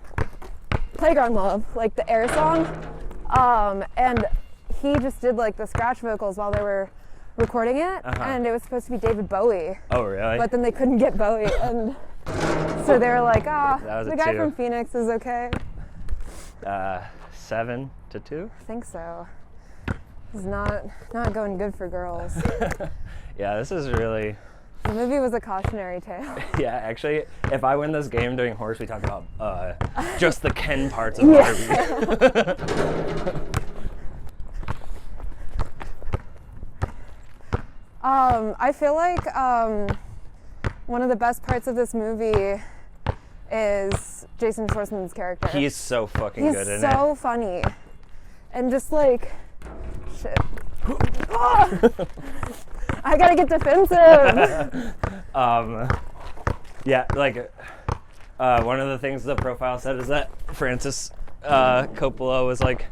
Speaker 2: Playground Love, like the Air song. And he just did like the scratch vocals while they were recording it. And it was supposed to be David Bowie.
Speaker 1: Oh, really?
Speaker 2: But then they couldn't get Bowie. And so they were like,
Speaker 1: was
Speaker 2: the
Speaker 1: a
Speaker 2: guy
Speaker 1: 2.
Speaker 2: from Phoenix is okay.
Speaker 1: 7-2?
Speaker 2: I think so. It's not going good for girls.
Speaker 1: Yeah, this is really...
Speaker 2: The movie was a cautionary tale.
Speaker 1: Yeah, actually, if I win this game during horse, we talk about just the Ken parts of Barbie.
Speaker 2: I feel like one of the best parts of this movie is Jason Schwartzman's character.
Speaker 1: He's so fucking
Speaker 2: He's
Speaker 1: good in it.
Speaker 2: He's so funny. And just like, shit. I gotta get defensive.
Speaker 1: Yeah, like one of the things the profile said is that Francis Coppola was like,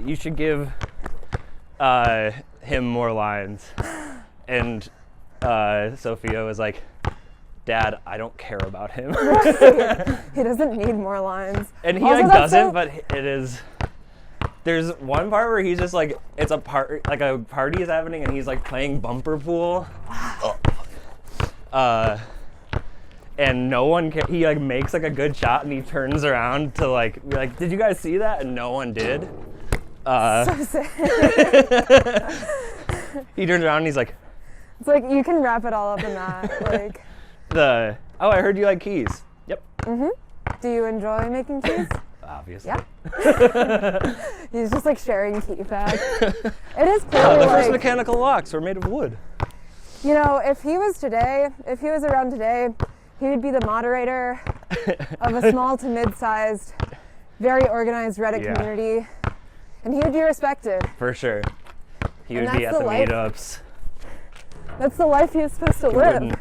Speaker 1: you should give him more lines. And Sophia was like, Dad, I don't care about him.
Speaker 2: He doesn't need more lines.
Speaker 1: And he
Speaker 2: Also,
Speaker 1: like
Speaker 2: that's
Speaker 1: doesn't,
Speaker 2: so-
Speaker 1: but it is. There's one part where he's just like, it's a party is happening and he's like playing bumper pool. And no one can, he like makes like a good shot and he turns around to like be like, did you guys see that? And no one did.
Speaker 2: So sick.
Speaker 1: He turns around and he's like,
Speaker 2: It's like you can wrap it all up in that. Like,
Speaker 1: oh, I heard you like keys. Yep.
Speaker 2: do you enjoy making keys?
Speaker 1: Obviously.
Speaker 2: Yeah. He's just like sharing key facts. It is
Speaker 1: Oh,
Speaker 2: clearly
Speaker 1: the first
Speaker 2: like,
Speaker 1: mechanical locks were made of wood.
Speaker 2: you know, if he was around today, he would be the moderator of a small to mid-sized, very organized Reddit
Speaker 1: Yeah.
Speaker 2: community, and he would be respected.
Speaker 1: For sure. He
Speaker 2: And
Speaker 1: would be
Speaker 2: that's
Speaker 1: at
Speaker 2: the
Speaker 1: the
Speaker 2: life.
Speaker 1: meetups.
Speaker 2: That's the life he was supposed to live.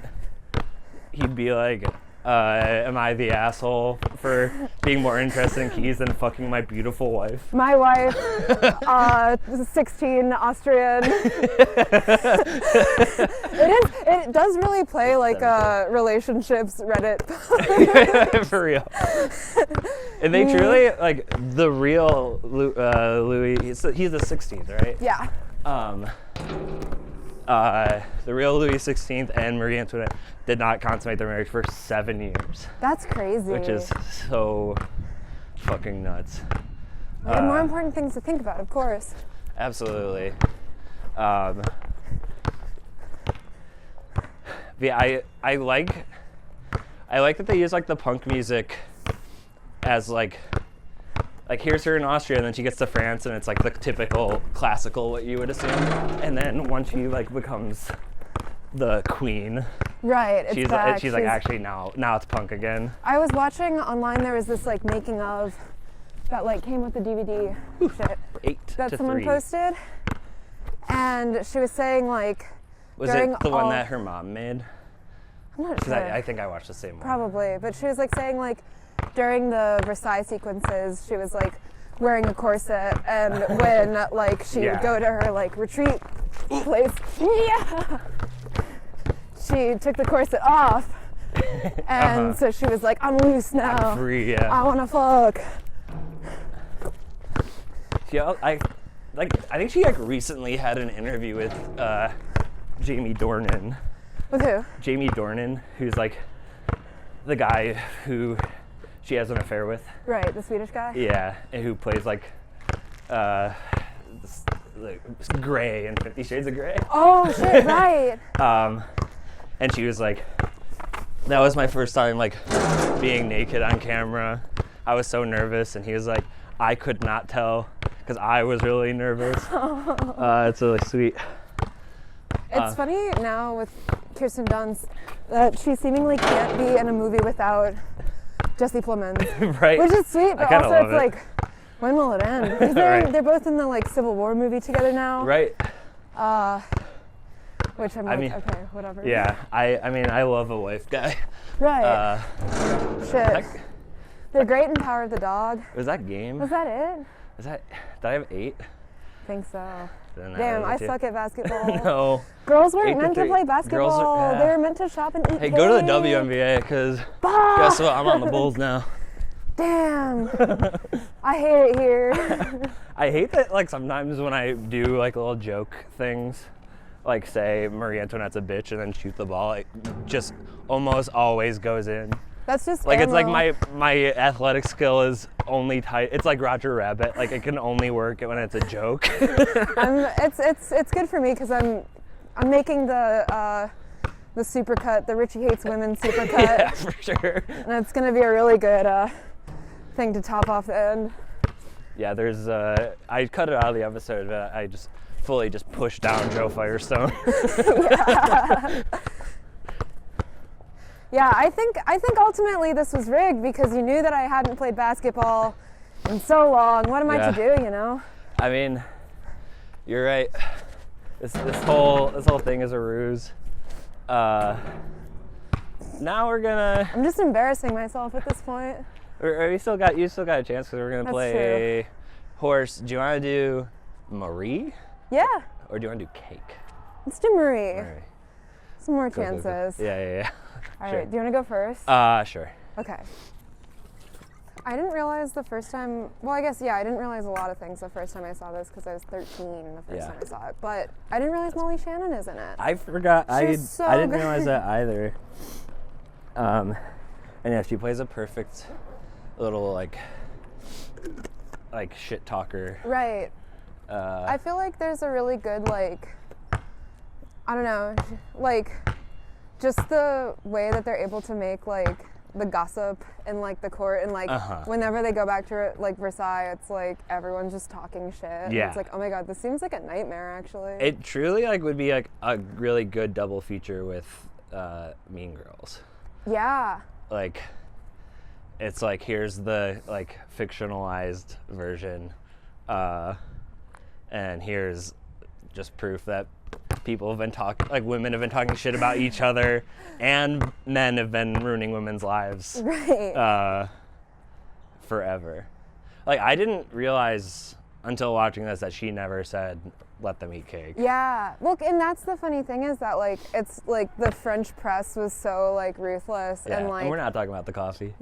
Speaker 1: He'd be like, am I the asshole for being more interested in keys than fucking my beautiful wife?
Speaker 2: My wife, 16, Austrian. It does really play like relationships Reddit.
Speaker 1: For real. And they truly, like, the real Louis, he's the 16th, right?
Speaker 2: Yeah.
Speaker 1: The real Louis XVI and Marie Antoinette did not consummate their marriage for 7 years,
Speaker 2: That's crazy.
Speaker 1: which is so fucking nuts.
Speaker 2: We have more important things to think about, of course.
Speaker 1: Absolutely. Yeah, I like that they use like the punk music as like here's her in Austria and then she gets to France and it's like the typical classical what you would assume, and then once she like becomes the queen.
Speaker 2: Right, it's
Speaker 1: She's
Speaker 2: back.
Speaker 1: she's like actually now it's punk again.
Speaker 2: I was watching online. There was this like making of that like came with the DVD shit
Speaker 1: 8
Speaker 2: that
Speaker 1: to
Speaker 2: someone
Speaker 1: 3.
Speaker 2: posted, and she was saying like
Speaker 1: Was
Speaker 2: during
Speaker 1: it the one
Speaker 2: all-
Speaker 1: that her mom made?
Speaker 2: I'm not
Speaker 1: Because
Speaker 2: sure.
Speaker 1: I think I watched the same one.
Speaker 2: Probably, but she was like saying like during the Versailles sequences, she was like wearing a corset, and when like she would go to her like retreat place, she took the corset off, and so she was like, "I'm loose now.
Speaker 1: I'm free, yeah.
Speaker 2: I wanna fuck."
Speaker 1: Yeah, I think she like recently had an interview with Jamie Dornan.
Speaker 2: With who?
Speaker 1: Jamie Dornan, who's like the guy who she has an affair with.
Speaker 2: Right, the Swedish guy.
Speaker 1: Yeah, and who plays like Grey in 50 Shades of Grey.
Speaker 2: Oh shit! Right.
Speaker 1: And she was like, that was my first time like being naked on camera. I was so nervous, and he was like, I could not tell because I was really nervous. It's really sweet.
Speaker 2: It's funny now with Kirsten Dunst that she seemingly can't be in a movie without Jesse Plemons.
Speaker 1: Right.
Speaker 2: Which is sweet, but
Speaker 1: kinda
Speaker 2: also
Speaker 1: love
Speaker 2: it's
Speaker 1: it.
Speaker 2: like, when will it end? 'Cause
Speaker 1: Right.
Speaker 2: they're both in the like Civil War movie together now.
Speaker 1: Right.
Speaker 2: Which I'm
Speaker 1: I
Speaker 2: like,
Speaker 1: mean,
Speaker 2: okay, whatever.
Speaker 1: Yeah. I mean, I love a wife guy.
Speaker 2: Right. Shit.
Speaker 1: Heck,
Speaker 2: They're great in Power of the Dog.
Speaker 1: was that game?
Speaker 2: Was that it?
Speaker 1: Is that? Did I have 8?
Speaker 2: I think so.
Speaker 1: Then
Speaker 2: Damn,
Speaker 1: was
Speaker 2: I
Speaker 1: it 2.
Speaker 2: suck at basketball.
Speaker 1: No.
Speaker 2: Girls
Speaker 1: 8
Speaker 2: weren't
Speaker 1: to
Speaker 2: meant to
Speaker 1: 3.
Speaker 2: play
Speaker 1: Girls
Speaker 2: basketball.
Speaker 1: are- yeah.
Speaker 2: They were meant to shop and eat
Speaker 1: Hey, go to the
Speaker 2: cake.
Speaker 1: WNBA because
Speaker 2: Bah!
Speaker 1: guess what? I'm on the Bulls now.
Speaker 2: Damn. I hate it here.
Speaker 1: I hate that like sometimes when I do like little joke things, like say Marie Antoinette's a bitch and then shoot the ball, it just almost always goes in.
Speaker 2: That's just
Speaker 1: Like it's like
Speaker 2: ammo.
Speaker 1: my athletic skill is only tight. It's like Roger Rabbit. Like it can only work when it's a joke.
Speaker 2: It's good for me because I'm making the supercut, the Richie Hates Women supercut,
Speaker 1: Yeah, for sure.
Speaker 2: and it's gonna be a really good thing to top off the end.
Speaker 1: Yeah, there's I cut it out of the episode, but I just fully just pushed down Joe Firestone.
Speaker 2: Yeah, I think ultimately this was rigged because you knew that I hadn't played basketball in so long. What am I to do, you know?
Speaker 1: I mean, you're right. This whole thing is a ruse. Now we're gonna.
Speaker 2: I'm just embarrassing myself at this point.
Speaker 1: You still got a chance because we're gonna
Speaker 2: That's
Speaker 1: play horse. Do you want to do Marie
Speaker 2: Yeah,
Speaker 1: or do you want to do cake?
Speaker 2: let's do Marie.
Speaker 1: All right.
Speaker 2: Some more
Speaker 1: Go, go, go.
Speaker 2: chances.
Speaker 1: Yeah.
Speaker 2: All
Speaker 1: Sure.
Speaker 2: right, do you want to go first?
Speaker 1: Sure.
Speaker 2: Okay. I didn't realize the first time, well, I guess, yeah, I didn't realize a lot of things the first time I saw this because I was 13 the first
Speaker 1: Yeah.
Speaker 2: time I saw it. But I didn't realize Molly Shannon is in it.
Speaker 1: I forgot.
Speaker 2: She's so
Speaker 1: I didn't
Speaker 2: good.
Speaker 1: realize that either. And yeah, she plays a perfect little like shit talker.
Speaker 2: Right. I feel like there's a really good, like, I don't know, like, just the way that they're able to make, like, the gossip in, like, the court and, like, whenever they go back to, like, Versailles, it's, like, everyone's just talking shit. And
Speaker 1: Yeah.
Speaker 2: it's like, oh my god, this seems like a nightmare, actually.
Speaker 1: It truly like would be like a really good double feature with Mean Girls.
Speaker 2: Yeah.
Speaker 1: Like, it's like here's the like fictionalized version, and here's just proof that people have been talking, like women have been talking shit about each other, and men have been ruining women's lives
Speaker 2: Right.
Speaker 1: forever. Like I didn't realize until watching this that she never said let them eat cake.
Speaker 2: Yeah. Look, and that's the funny thing is that, like, it's, like, the French press was so, like, ruthless
Speaker 1: Yeah,
Speaker 2: and, like...
Speaker 1: we're not talking about the coffee.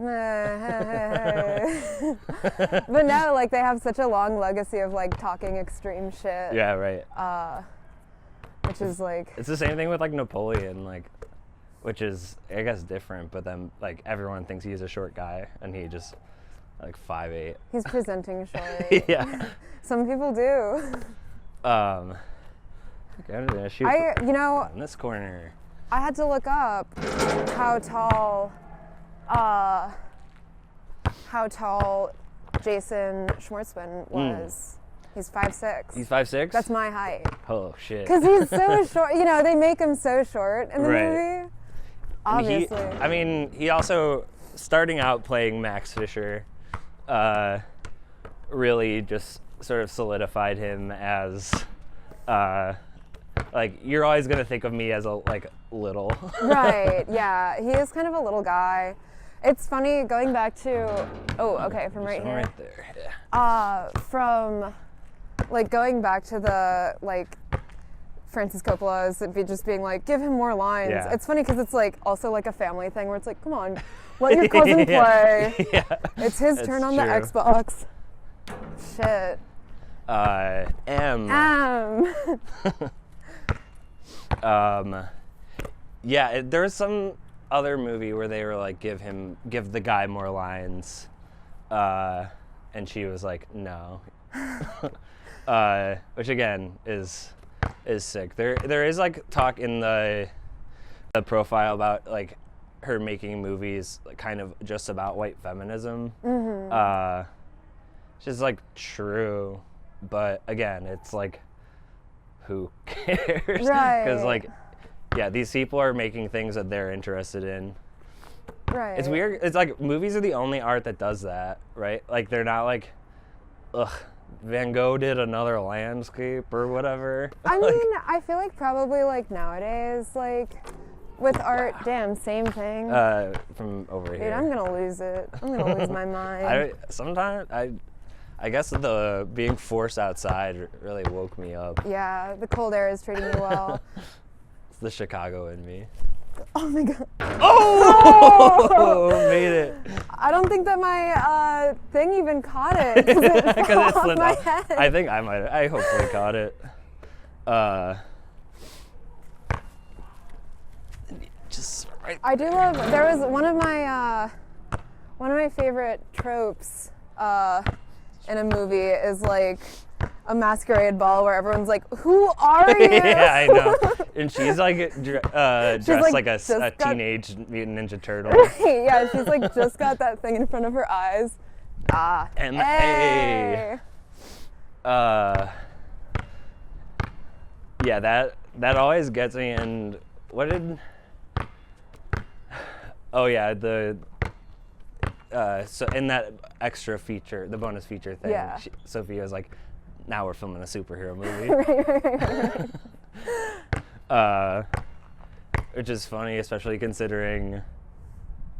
Speaker 2: But no, like, they have such a long legacy of, like, talking extreme shit.
Speaker 1: Yeah, right.
Speaker 2: Which is, like...
Speaker 1: It's the same thing with like Napoleon, like, which is I guess different, but then like everyone thinks he's a short guy and he just like 5'8".
Speaker 2: He's presenting short.
Speaker 1: Yeah.
Speaker 2: Some people do.
Speaker 1: Okay, I'm gonna shoot
Speaker 2: You know,
Speaker 1: in this corner.
Speaker 2: I had to look up how tall Jason Schwartzman was. He's 5'6".
Speaker 1: He's 5'6"?
Speaker 2: That's my height.
Speaker 1: Oh, shit.
Speaker 2: Because he's so short. You know, they make him so short in the movie.
Speaker 1: Obviously. He also, starting out playing Max Fisher, really just sort of solidified him as, you're always going to think of me as little. Right,
Speaker 2: yeah. He is kind of a little guy. It's funny, going back to, from right here.
Speaker 1: Right there,
Speaker 2: yeah. From, going back to the, Francis Coppola's just being give him more lines.
Speaker 1: Yeah.
Speaker 2: It's funny because it's also a family thing where it's come on, let your cousin play.
Speaker 1: Yeah.
Speaker 2: It's his turn on the Xbox. Shit.
Speaker 1: M. There's some other movie where they were give the guy more lines, and she was like, no. Which again is sick. There is talk in the profile about her making movies kind of just about white feminism. Mm-hmm. Which is true, but again, it's who cares?
Speaker 2: Right.
Speaker 1: Because these people are making things that they're interested in.
Speaker 2: Right.
Speaker 1: It's weird. It's movies are the only art that does that, right? They're not Van Gogh did another landscape or whatever.
Speaker 2: I mean, I feel probably nowadays, with art, same thing.
Speaker 1: From over here.
Speaker 2: Dude, I'm gonna lose it. I'm gonna lose my mind.
Speaker 1: I guess the being forced outside really woke me up.
Speaker 2: Yeah, the cold air is treating you well.
Speaker 1: It's the Chicago in me.
Speaker 2: Oh my god.
Speaker 1: Oh! Made it.
Speaker 2: I don't think that my thing even caught it because it fell off my head.
Speaker 1: I think I might. I hopefully caught it. Just right.
Speaker 2: I do love. There was one of my favorite tropes in a movie is a masquerade ball where everyone's who are you?
Speaker 1: Yeah, I know. And she's dressed like a teenage Mutant Ninja Turtle.
Speaker 2: Right, yeah, she's just got that thing in front of her eyes.
Speaker 1: M.A. Yeah, that always gets me. And what did? Oh yeah, so in that extra feature, the bonus feature thing,
Speaker 2: yeah.
Speaker 1: Sophia was like, now we're filming a superhero movie.
Speaker 2: Right.
Speaker 1: Which is funny, especially considering,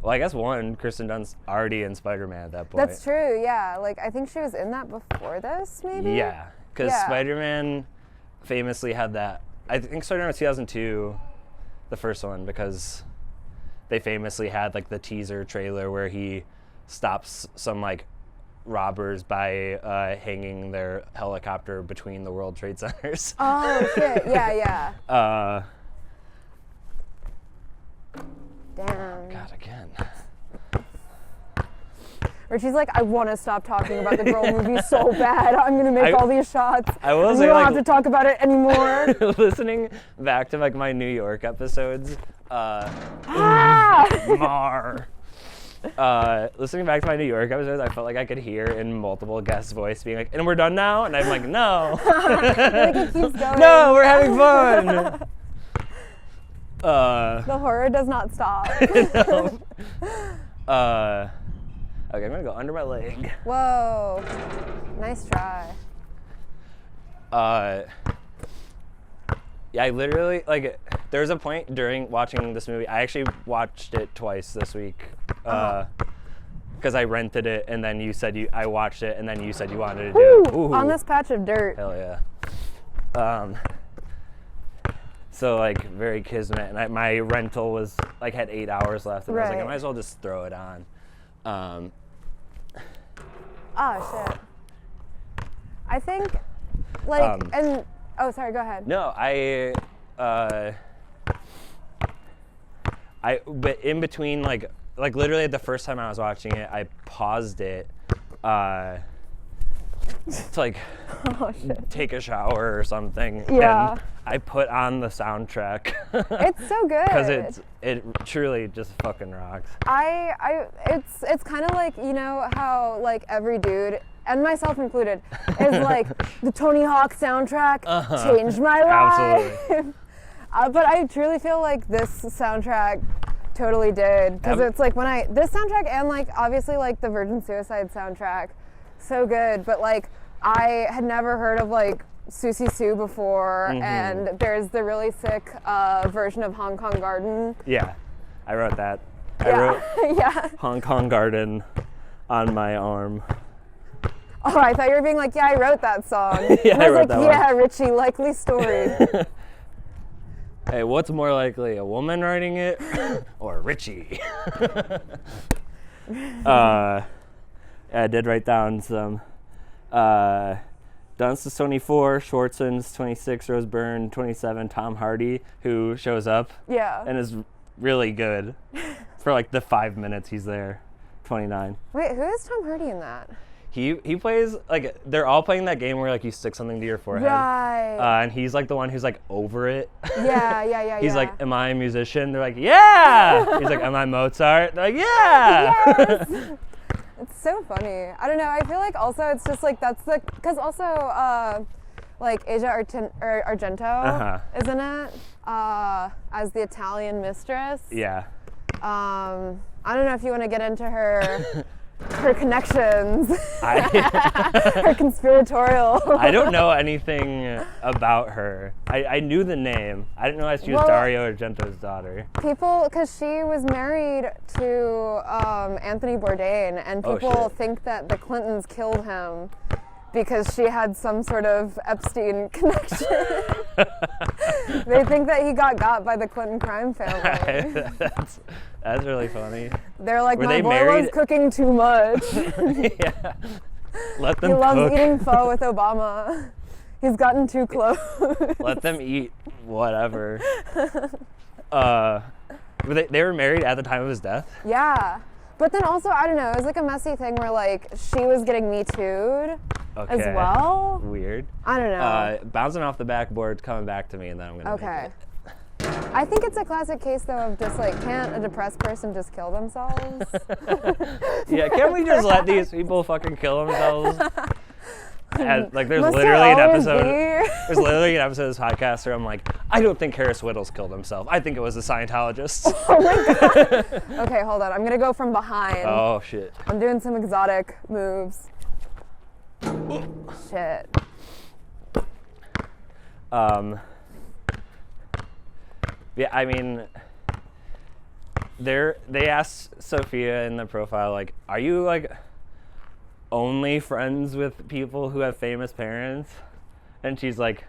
Speaker 1: well, I guess Kristen Dunst's already in Spider-Man at that point.
Speaker 2: That's true, yeah. I think she was in that before this, maybe?
Speaker 1: Yeah, because Spider-Man famously had that. I think Spider-Man was 2002, the first one, because they famously had the teaser trailer where he stops some robbers by hanging their helicopter between the World Trade Centers.
Speaker 2: Oh shit! Yeah. Damn.
Speaker 1: God, again.
Speaker 2: Richie's I want to stop talking about the girl movie so bad. I'm gonna make all these shots.
Speaker 1: I will say,
Speaker 2: we don't have to talk about it anymore.
Speaker 1: Listening back to my New York episodes. Mar. Listening back to my New York episodes, I felt I could hear in multiple guests' voice being and we're done now? And I'm no.
Speaker 2: It keeps going.
Speaker 1: No, we're having fun.
Speaker 2: The horror does not stop.
Speaker 1: No. Okay, I'm gonna go under my leg.
Speaker 2: Whoa. Nice try.
Speaker 1: Yeah, I literally, there was a point during watching this movie, I actually watched it twice this week, because I rented it, and then I watched it, and then you said you wanted to do it. Ooh.
Speaker 2: On this patch of dirt.
Speaker 1: Hell yeah. So, very kismet, and my rental was, had 8 hours left, and I was I might as well just throw it on.
Speaker 2: Oh, shit. I think, oh, sorry, go ahead.
Speaker 1: No, but in between, literally the first time I was watching it, I paused it, to
Speaker 2: oh, shit.
Speaker 1: take a shower or something.
Speaker 2: Yeah.
Speaker 1: And I put on the soundtrack.
Speaker 2: It's so good.
Speaker 1: Because it truly just fucking rocks.
Speaker 2: It's kind of you know how every dude and myself included, is like the Tony Hawk soundtrack changed my life.
Speaker 1: Absolutely.
Speaker 2: But I truly feel like this soundtrack totally did, because it's like this soundtrack and like obviously like the Virgin Suicide soundtrack, so good. But like I had never heard of like Susie Sue before, and there's the really sick version of Hong Kong Garden.
Speaker 1: Yeah, I wrote that. I wrote
Speaker 2: Yeah.
Speaker 1: Hong Kong Garden on my arm.
Speaker 2: Oh, I thought you were being like, yeah, I wrote that song.
Speaker 1: Yeah,
Speaker 2: and
Speaker 1: I
Speaker 2: I was
Speaker 1: wrote
Speaker 2: like,
Speaker 1: that
Speaker 2: yeah, Richie, likely story.
Speaker 1: Hey, what's more likely, a woman writing it or Richie? I did write down some. Dunst is 24, Schwarzen's 26, Rose Byrne 27, Tom Hardy, who shows up and is really good for like the 5 minutes he's there, 29.
Speaker 2: Wait, who is Tom Hardy in that?
Speaker 1: He plays, like, they're all playing that game where like you stick something to your forehead.
Speaker 2: Right.
Speaker 1: And he's like the one who's like over it.
Speaker 2: Yeah.
Speaker 1: He's like, am I a musician? They're like, yeah! He's like, am I Mozart? They're like, yeah!
Speaker 2: Yes! It's so funny. I don't know. I feel like also it's just like because also like Asia Argento is in it as the Italian mistress.
Speaker 1: Yeah.
Speaker 2: I don't know if you want to get into her connections, her conspiratorial.
Speaker 1: I don't know anything about her. I knew the name. I didn't realize she was Dario Argento's daughter.
Speaker 2: Because she was married to Anthony Bourdain, and people think that the Clintons killed him because she had some sort of Epstein connection. They think that he got by the Clinton crime family.
Speaker 1: That's really funny.
Speaker 2: They're like,
Speaker 1: Were
Speaker 2: my
Speaker 1: they
Speaker 2: boy
Speaker 1: married?
Speaker 2: loves cooking too much.
Speaker 1: Yeah. Let them
Speaker 2: He loves
Speaker 1: cook.
Speaker 2: eating pho with Obama. He's gotten too close.
Speaker 1: Let them eat whatever. They were married at the time of his death?
Speaker 2: Yeah. But then also, I don't know, it was like a messy thing where like she was getting Me Too'd as well.
Speaker 1: Weird.
Speaker 2: I don't know.
Speaker 1: Bouncing off the backboard, coming back to me, and then I'm going to make it.
Speaker 2: I think it's a classic case though of just like, can't a depressed person just kill themselves?
Speaker 1: Yeah, can't we just let these people fucking kill themselves? And, like, there's
Speaker 2: Must
Speaker 1: literally an
Speaker 2: there always
Speaker 1: episode.
Speaker 2: be?
Speaker 1: There's literally an episode of this podcast where I'm like, I don't think Harris Whittles killed himself. I think it was a Scientologist.
Speaker 2: Oh my God. Okay, hold on. I'm gonna go from behind.
Speaker 1: Oh shit.
Speaker 2: I'm doing some exotic moves. Shit.
Speaker 1: Yeah, I mean, they asked Sophia in the profile, like, are you like only friends with people who have famous parents? And she's like,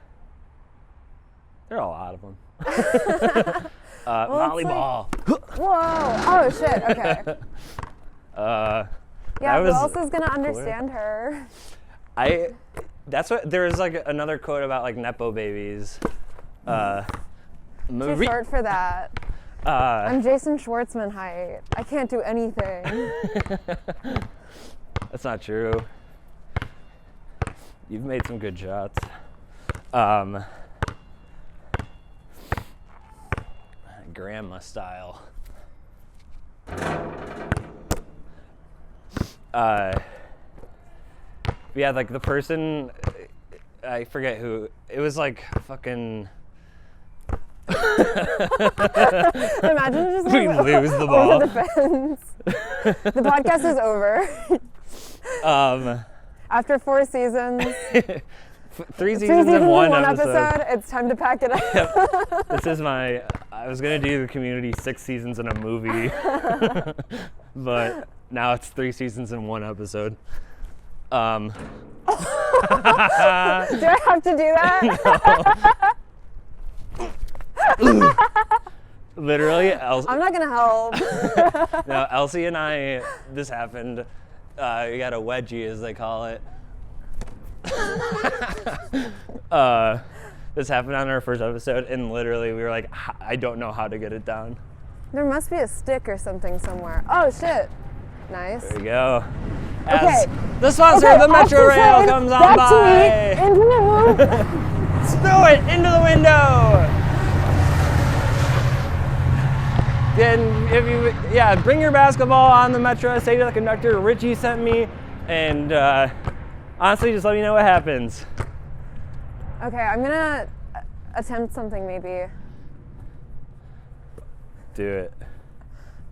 Speaker 1: there are a lot of them. Volleyball.
Speaker 2: Whoa. Oh shit. Okay. Yeah. Who else is gonna understand her?
Speaker 1: That's what there was like another quote about like nepo babies.
Speaker 2: Too short for that. I'm Jason Schwartzman height. I can't do anything.
Speaker 1: That's not true. You've made some good shots. Grandma style. Yeah, like the person, I forget who, it was like fucking...
Speaker 2: Imagine just
Speaker 1: we lose the ball.
Speaker 2: over the fence. The podcast is over. After 4 seasons.
Speaker 1: 3 seasons and one episode.
Speaker 2: It's time to pack it up.
Speaker 1: Yep. This is I was gonna do the Community 6 seasons in a movie, but now it's 3 seasons and 1 episode.
Speaker 2: Do I have to do that?
Speaker 1: No. Literally, Elsie.
Speaker 2: I'm not gonna help.
Speaker 1: No, Elsie and I. This happened. We got a wedgie, as they call it. This happened on our first episode, and literally we were like, I don't know how to get it down.
Speaker 2: There must be a stick or something somewhere. Oh shit. Nice.
Speaker 1: There you go.
Speaker 2: Okay.
Speaker 1: As the sponsor of the Metro Rail comes on
Speaker 2: back
Speaker 1: by.
Speaker 2: to me, into the room.
Speaker 1: Throw it into the window. Then bring your basketball on the Metro. Say to the conductor, Richie sent me, and Honestly, just let me know what happens.
Speaker 2: Okay, I'm gonna attempt something maybe.
Speaker 1: Do it.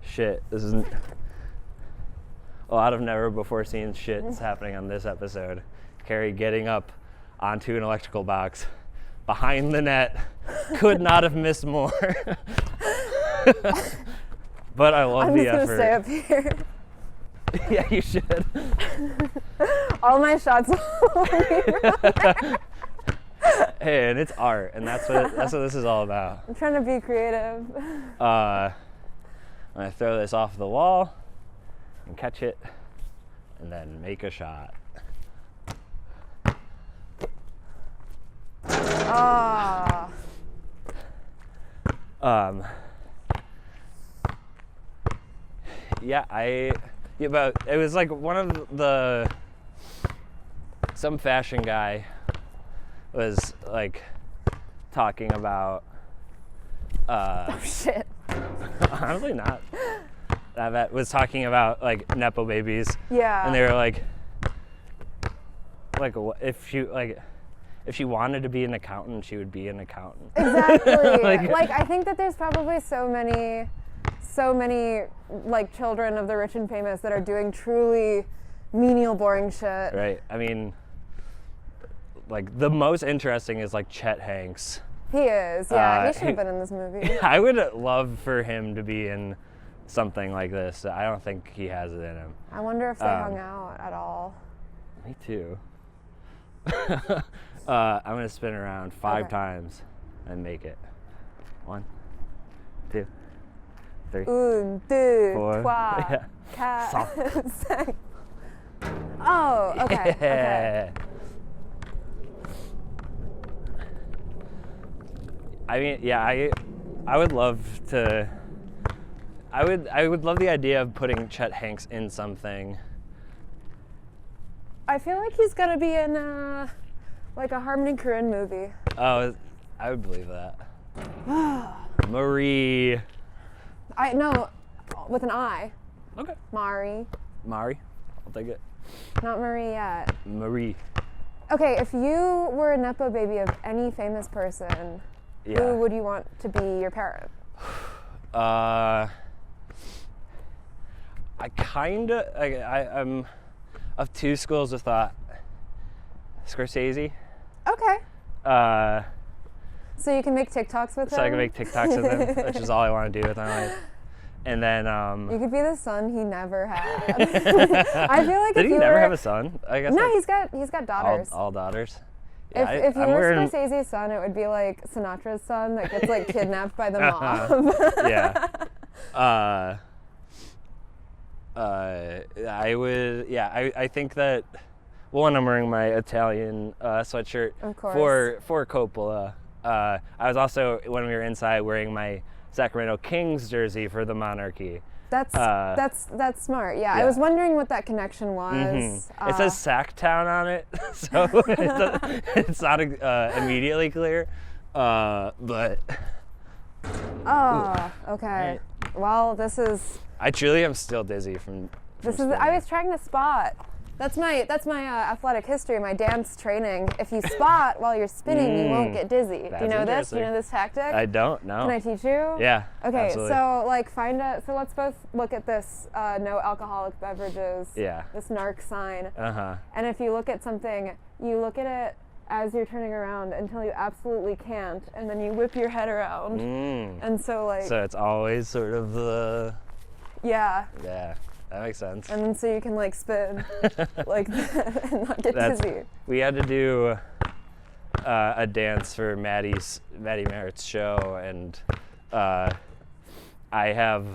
Speaker 1: Shit, this isn't... A lot of never before seen shit is happening on this episode. Kerry getting up onto an electrical box behind the net. Could not have missed more. But I love the effort.
Speaker 2: I'm just gonna stay up here.
Speaker 1: Yeah, you should.
Speaker 2: All my shots will be from there.
Speaker 1: Hey, and it's art, and that's what this is all about.
Speaker 2: I'm trying to be creative.
Speaker 1: I'm gonna throw this off the wall and catch it, and then make a shot.
Speaker 2: Ah.
Speaker 1: Yeah, but it was like one of some fashion guy was like talking about
Speaker 2: Oh shit.
Speaker 1: honestly not that bad, was talking about like Nepo babies.
Speaker 2: Yeah.
Speaker 1: And they were like if she wanted to be an accountant, she would be an accountant.
Speaker 2: Exactly. like I think that there's probably so many like children of the rich and famous that are doing truly menial, boring shit.
Speaker 1: Right. I mean, like the most interesting is like Chet Hanks.
Speaker 2: He is. Yeah. He should have been in this movie.
Speaker 1: I would love for him to be in something like this. I don't think he has it in him.
Speaker 2: I wonder if they hung out at all.
Speaker 1: Me too. I'm gonna spin around 5
Speaker 2: Okay.
Speaker 1: times and make it. 1, 2, 3.
Speaker 2: 1, 2,
Speaker 1: 4.
Speaker 2: 3,
Speaker 1: Yeah.
Speaker 2: 4, 5. Oh, okay. Okay.
Speaker 1: Yeah. I mean, yeah, I would love to. I would love the idea of putting Chet Hanks in something.
Speaker 2: I feel like he's gonna be in like a Harmony Korine movie.
Speaker 1: Oh, I would believe that. Marie.
Speaker 2: I know, with an I.
Speaker 1: Okay.
Speaker 2: Marie.
Speaker 1: Marie, I'll take it.
Speaker 2: Not Marie yet.
Speaker 1: Marie.
Speaker 2: Okay, if you were a Nepo baby of any famous person,
Speaker 1: Yeah.
Speaker 2: who would you want to be your parent?
Speaker 1: I'm of 2 schools of thought. Scorsese.
Speaker 2: Okay.
Speaker 1: Uh,
Speaker 2: So you can make TikToks with him?
Speaker 1: so I can make TikToks with him, which is all I want to do with my life. And then,
Speaker 2: You could be the son he never had. I feel like
Speaker 1: did
Speaker 2: if
Speaker 1: he
Speaker 2: you
Speaker 1: never
Speaker 2: were...
Speaker 1: have a son? I guess.
Speaker 2: No,
Speaker 1: like
Speaker 2: he's got daughters.
Speaker 1: all daughters.
Speaker 2: If you
Speaker 1: I'm
Speaker 2: were
Speaker 1: wearing-
Speaker 2: Scorsese's son, it would be like Sinatra's son that gets like kidnapped by the mob.
Speaker 1: Yeah. I would. Yeah, I think that. Well, when I'm wearing my Italian sweatshirt
Speaker 2: Of course.
Speaker 1: for Coppola. I was also, when we were inside, wearing my Sacramento Kings jersey for the Monarchy.
Speaker 2: That's smart. Yeah, I
Speaker 1: yeah.
Speaker 2: was wondering what that connection was.
Speaker 1: Mm-hmm. It says Sacktown on it, so it's not immediately clear. But
Speaker 2: Oh, okay.
Speaker 1: Right.
Speaker 2: Well, this is.
Speaker 1: I truly am still dizzy from
Speaker 2: I was trying to spot. That's my athletic history, my dance training. If you spot while you're spinning, you won't get dizzy. Do
Speaker 1: That's
Speaker 2: you know this?
Speaker 1: interesting.
Speaker 2: Do you know this tactic?
Speaker 1: I don't know.
Speaker 2: Can I teach you?
Speaker 1: Yeah.
Speaker 2: Okay,
Speaker 1: absolutely.
Speaker 2: so like so let's both look at this no alcoholic beverages.
Speaker 1: Yeah.
Speaker 2: This NARC sign.
Speaker 1: Uh-huh.
Speaker 2: And if you look at something, you look at it as you're turning around until you absolutely can't, and then you whip your head around. And so like
Speaker 1: So it's always sort of the.
Speaker 2: yeah.
Speaker 1: Yeah, that makes sense.
Speaker 2: And then so you can like spin like that and not get dizzy.
Speaker 1: We had to do a dance for Maddie Merritt's show, and I have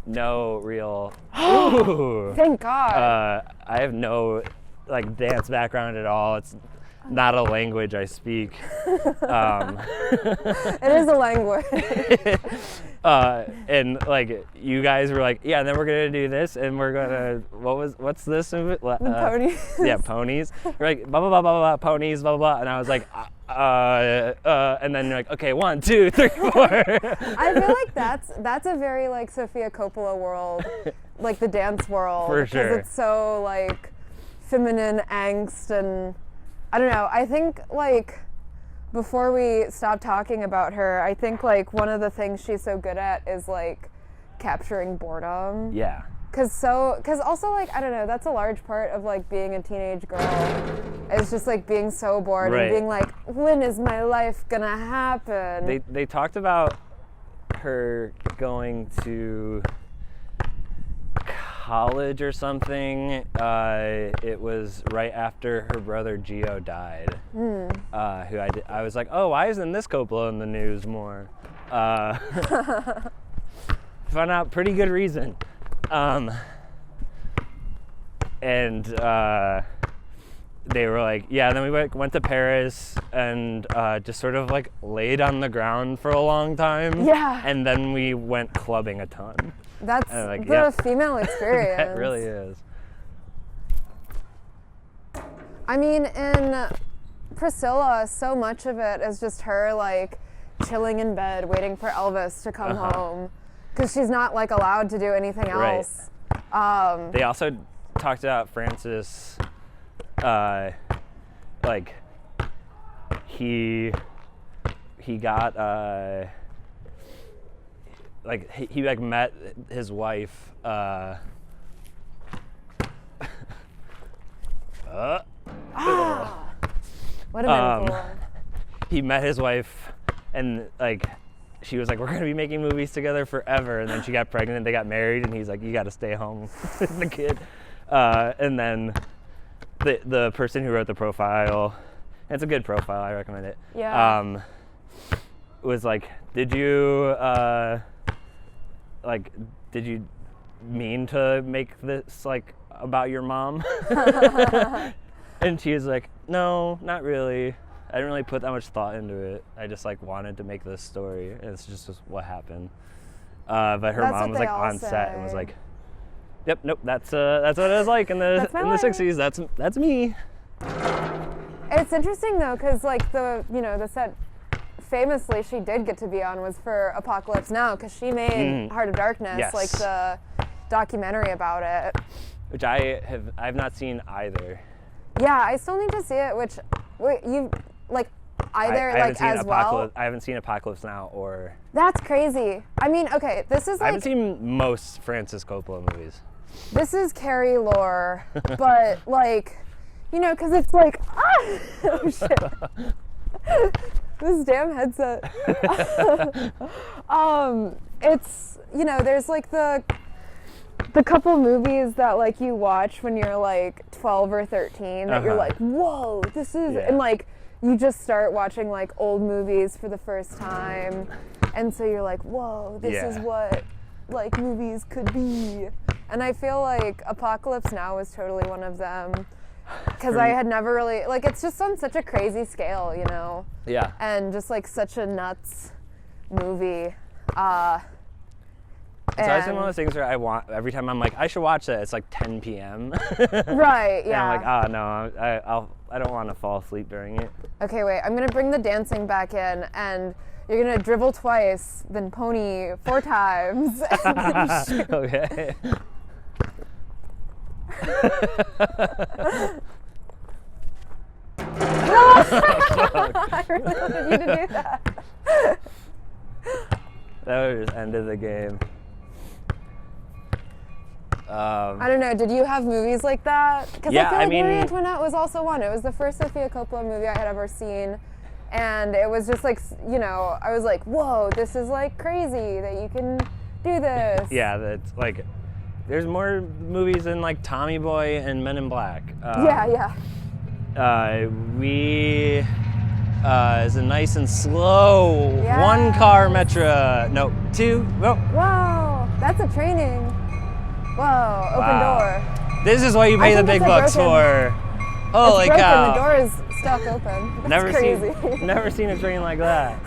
Speaker 1: no real. Ooh,
Speaker 2: Thank God.
Speaker 1: I have no like dance background at all. It's not a language I speak.
Speaker 2: It is a language.
Speaker 1: And like you guys were like, yeah, and then we're gonna do this, and we're gonna what's this movie?
Speaker 2: Ponies.
Speaker 1: Yeah, ponies. We're like blah blah blah blah blah ponies blah blah blah, and I was like, and then you're like, okay, 1, 2, 3, 4.
Speaker 2: I feel like that's a very like Sofia Coppola world, like the dance world.
Speaker 1: For sure.
Speaker 2: Because it's so like feminine angst, and I don't know. I think like before we stop talking about her, I think like one of the things she's so good at is like capturing boredom.
Speaker 1: Yeah.
Speaker 2: Cause also like, I don't know, that's a large part of like being a teenage girl is just like being so bored and being like, when is my life gonna happen?
Speaker 1: They talked about her going to college or something. It was right after her brother Gio died. Who I was like, oh, why isn't this Coppola in the news more? Found out pretty good reason. They were like, yeah, then we went to Paris and just sort of like laid on the ground for a long time.
Speaker 2: Yeah.
Speaker 1: And then we went clubbing a ton.
Speaker 2: That's
Speaker 1: like,
Speaker 2: the female experience.
Speaker 1: It really is.
Speaker 2: I mean, in Priscilla, so much of it is just her like chilling in bed, waiting for Elvis to come home, because she's not like allowed to do anything else.
Speaker 1: They also talked about Francis, like he got like he like met his wife.
Speaker 2: Would have been cool.
Speaker 1: He met his wife, and like she was like, we're gonna be making movies together forever. And then she got pregnant. They got married, and he's like, you got to stay home with the kid. And then the person who wrote the profile, and it's a good profile, I recommend it.
Speaker 2: Yeah.
Speaker 1: Was like, did you mean to make this like about your mom? And she was like, no, not really. I didn't really put that much thought into it. I just like wanted to make this story, and it's just what happened. But her mom was like on set and was like, "Yep, nope, that's what it was like in the 60s. That's me."
Speaker 2: It's interesting though, because like the set famously she did get to be on was for Apocalypse Now, because she made Heart of Darkness, like the documentary about it,
Speaker 1: which I've not seen either.
Speaker 2: Yeah, I still need to see it. Which you like either
Speaker 1: I
Speaker 2: like as well.
Speaker 1: I haven't seen Apocalypse Now or.
Speaker 2: That's crazy. I mean, okay, this is like.
Speaker 1: I haven't seen most Francis Coppola movies.
Speaker 2: This is KerryLore, but like, because it's like, oh shit. This damn headset. It's there's like the couple movies that like you watch when you're like 12 or 13 that you're like, whoa, this is, and like you just start watching like old movies for the first time, and so you're like, whoa, this is what like movies could be. And I feel like Apocalypse Now was totally one of them, because I had never really, like, it's just on such a crazy scale,
Speaker 1: Yeah.
Speaker 2: And just like such a nuts movie.
Speaker 1: It's always been one of those things where I want, every time I'm like, I should watch it, it's like 10 p.m.
Speaker 2: Right, yeah.
Speaker 1: And I'm like, oh no, I don't want to fall asleep during it.
Speaker 2: Okay, wait, I'm gonna bring the dancing back in, and you're gonna dribble twice, then pony 4 times. And then shoot.
Speaker 1: Okay.
Speaker 2: I really wanted you to do that.
Speaker 1: That would just ended the game.
Speaker 2: I don't know, did you have movies like that? Because I feel like Marie Antoinette was also one. It was the first Sofia Coppola movie I had ever seen. And it was just like, I was like, whoa, this is like crazy that you can do this.
Speaker 1: Yeah, that's like, there's more movies than like Tommy Boy and Men in Black.
Speaker 2: Yeah.
Speaker 1: Is a nice and slow 1-car Metro. No, 2. No.
Speaker 2: Wow, that's a training. Whoa, open door.
Speaker 1: This is what you pay the big bucks for. Holy
Speaker 2: it's broken.
Speaker 1: cow.
Speaker 2: The door is stuck open. That's crazy.
Speaker 1: Never seen a train like that.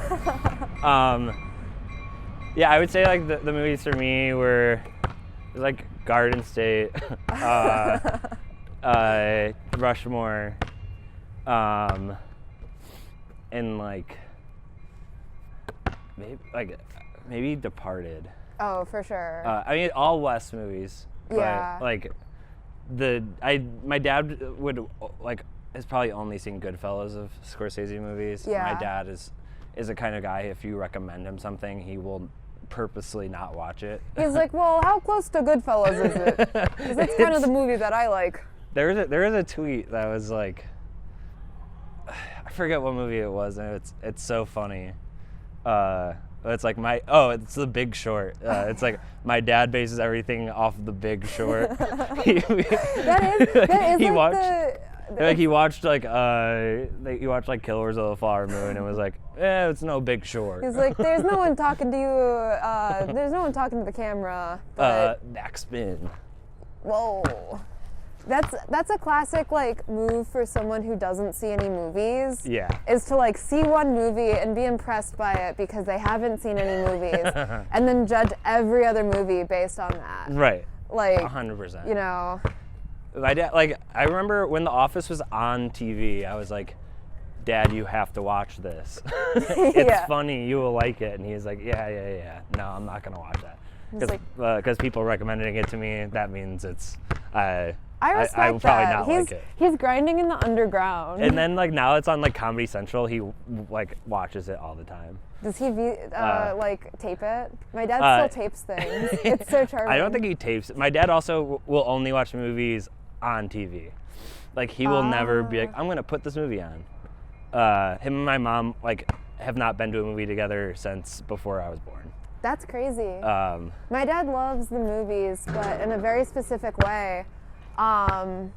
Speaker 1: Yeah, I would say like the movies for me were like Garden State, Rushmore, and like maybe Departed.
Speaker 2: Oh, for sure.
Speaker 1: I mean, all West movies.
Speaker 2: Yeah.
Speaker 1: But like my dad would like has probably only seen Goodfellas of Scorsese movies.
Speaker 2: Yeah.
Speaker 1: My dad is the kind of guy, if you recommend him something, he will purposely not watch it.
Speaker 2: He's like, well, how close to Goodfellas is it? Because that's kind of the movie that I like.
Speaker 1: There is a tweet that was like, I forget what movie it was, and it's so funny. It's like it's The Big Short. It's like my dad bases everything off The Big Short.
Speaker 2: That is
Speaker 1: he
Speaker 2: like
Speaker 1: watched. Like he watched Killers of the Flower Moon and was like, it's no Big Short.
Speaker 2: He's like, there's no one talking to you. There's no one talking to the camera. But
Speaker 1: Backspin.
Speaker 2: whoa, that's a classic like move for someone who doesn't see any movies.
Speaker 1: Yeah.
Speaker 2: Is to like see one movie and be impressed by it because they haven't seen any movies, and then judge every other movie based on that.
Speaker 1: Right.
Speaker 2: Like
Speaker 1: 100%.
Speaker 2: You know.
Speaker 1: My dad, I remember when The Office was on TV, I was like, Dad, you have to watch this. It's funny, you will like it. And he was like, yeah. No, I'm not going to watch that. Because people recommending it to me, that means it's, I will probably not like it.
Speaker 2: He's grinding in the underground.
Speaker 1: And then now it's on Comedy Central, he watches it all the time.
Speaker 2: Does he tape it? My dad still tapes things. It's so charming.
Speaker 1: I don't think he tapes it. My dad also will only watch movies on TV. He will never be like, I'm going to put this movie on. Him and my mom have not been to a movie together since before I was born.
Speaker 2: That's crazy. My dad loves the movies, but in a very specific way. But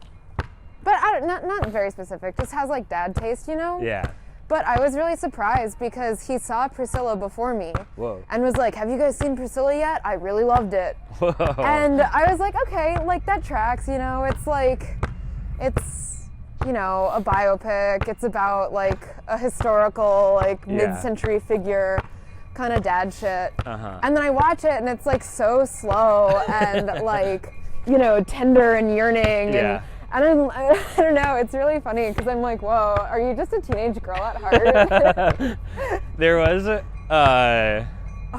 Speaker 2: not very specific, just has dad taste, you know?
Speaker 1: Yeah.
Speaker 2: But I was really surprised because he saw Priscilla before me.
Speaker 1: Whoa.
Speaker 2: And was like, have you guys seen Priscilla yet? I really loved it.
Speaker 1: Whoa.
Speaker 2: And I was like, okay, that tracks, you know? It's you know, a biopic. It's about a historical, mid-century figure kind of dad shit.
Speaker 1: Uh-huh.
Speaker 2: And then I watch it and it's so slow and you know, tender and yearning.
Speaker 1: Yeah.
Speaker 2: And I don't know, it's really funny because I'm like, whoa, are you just a teenage girl at heart?
Speaker 1: There was
Speaker 2: Oh,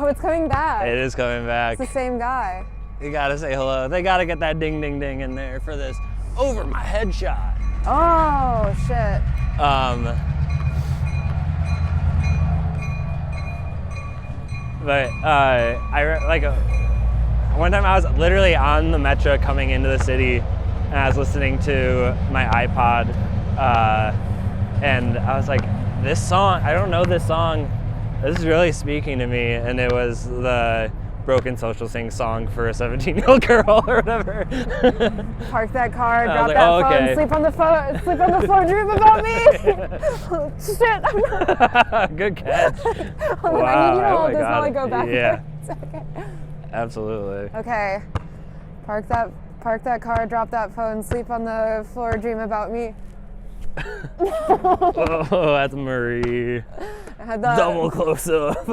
Speaker 2: it's coming back.
Speaker 1: It is coming back.
Speaker 2: It's the same guy.
Speaker 1: You gotta say hello. They gotta get that ding ding ding in there for this over my head shot.
Speaker 2: Oh, shit.
Speaker 1: But one time I was literally on the metro coming into the city, and I was listening to my iPod, and I was like, this song, I don't know this song, this is really speaking to me, and it was the Broken Social Sing song for a 17-year-old girl or whatever.
Speaker 2: Park that car, drop
Speaker 1: like,
Speaker 2: that phone,
Speaker 1: okay.
Speaker 2: sleep on the floor, dream about me. Shit, I'm not.
Speaker 1: Good catch.
Speaker 2: Hold on, I need you to hold this while I go back.
Speaker 1: Yeah.
Speaker 2: Okay.
Speaker 1: Absolutely.
Speaker 2: Okay. Park that car, drop that phone, sleep on the floor, dream about me.
Speaker 1: Oh, that's Marie.
Speaker 2: I had the
Speaker 1: Double close up.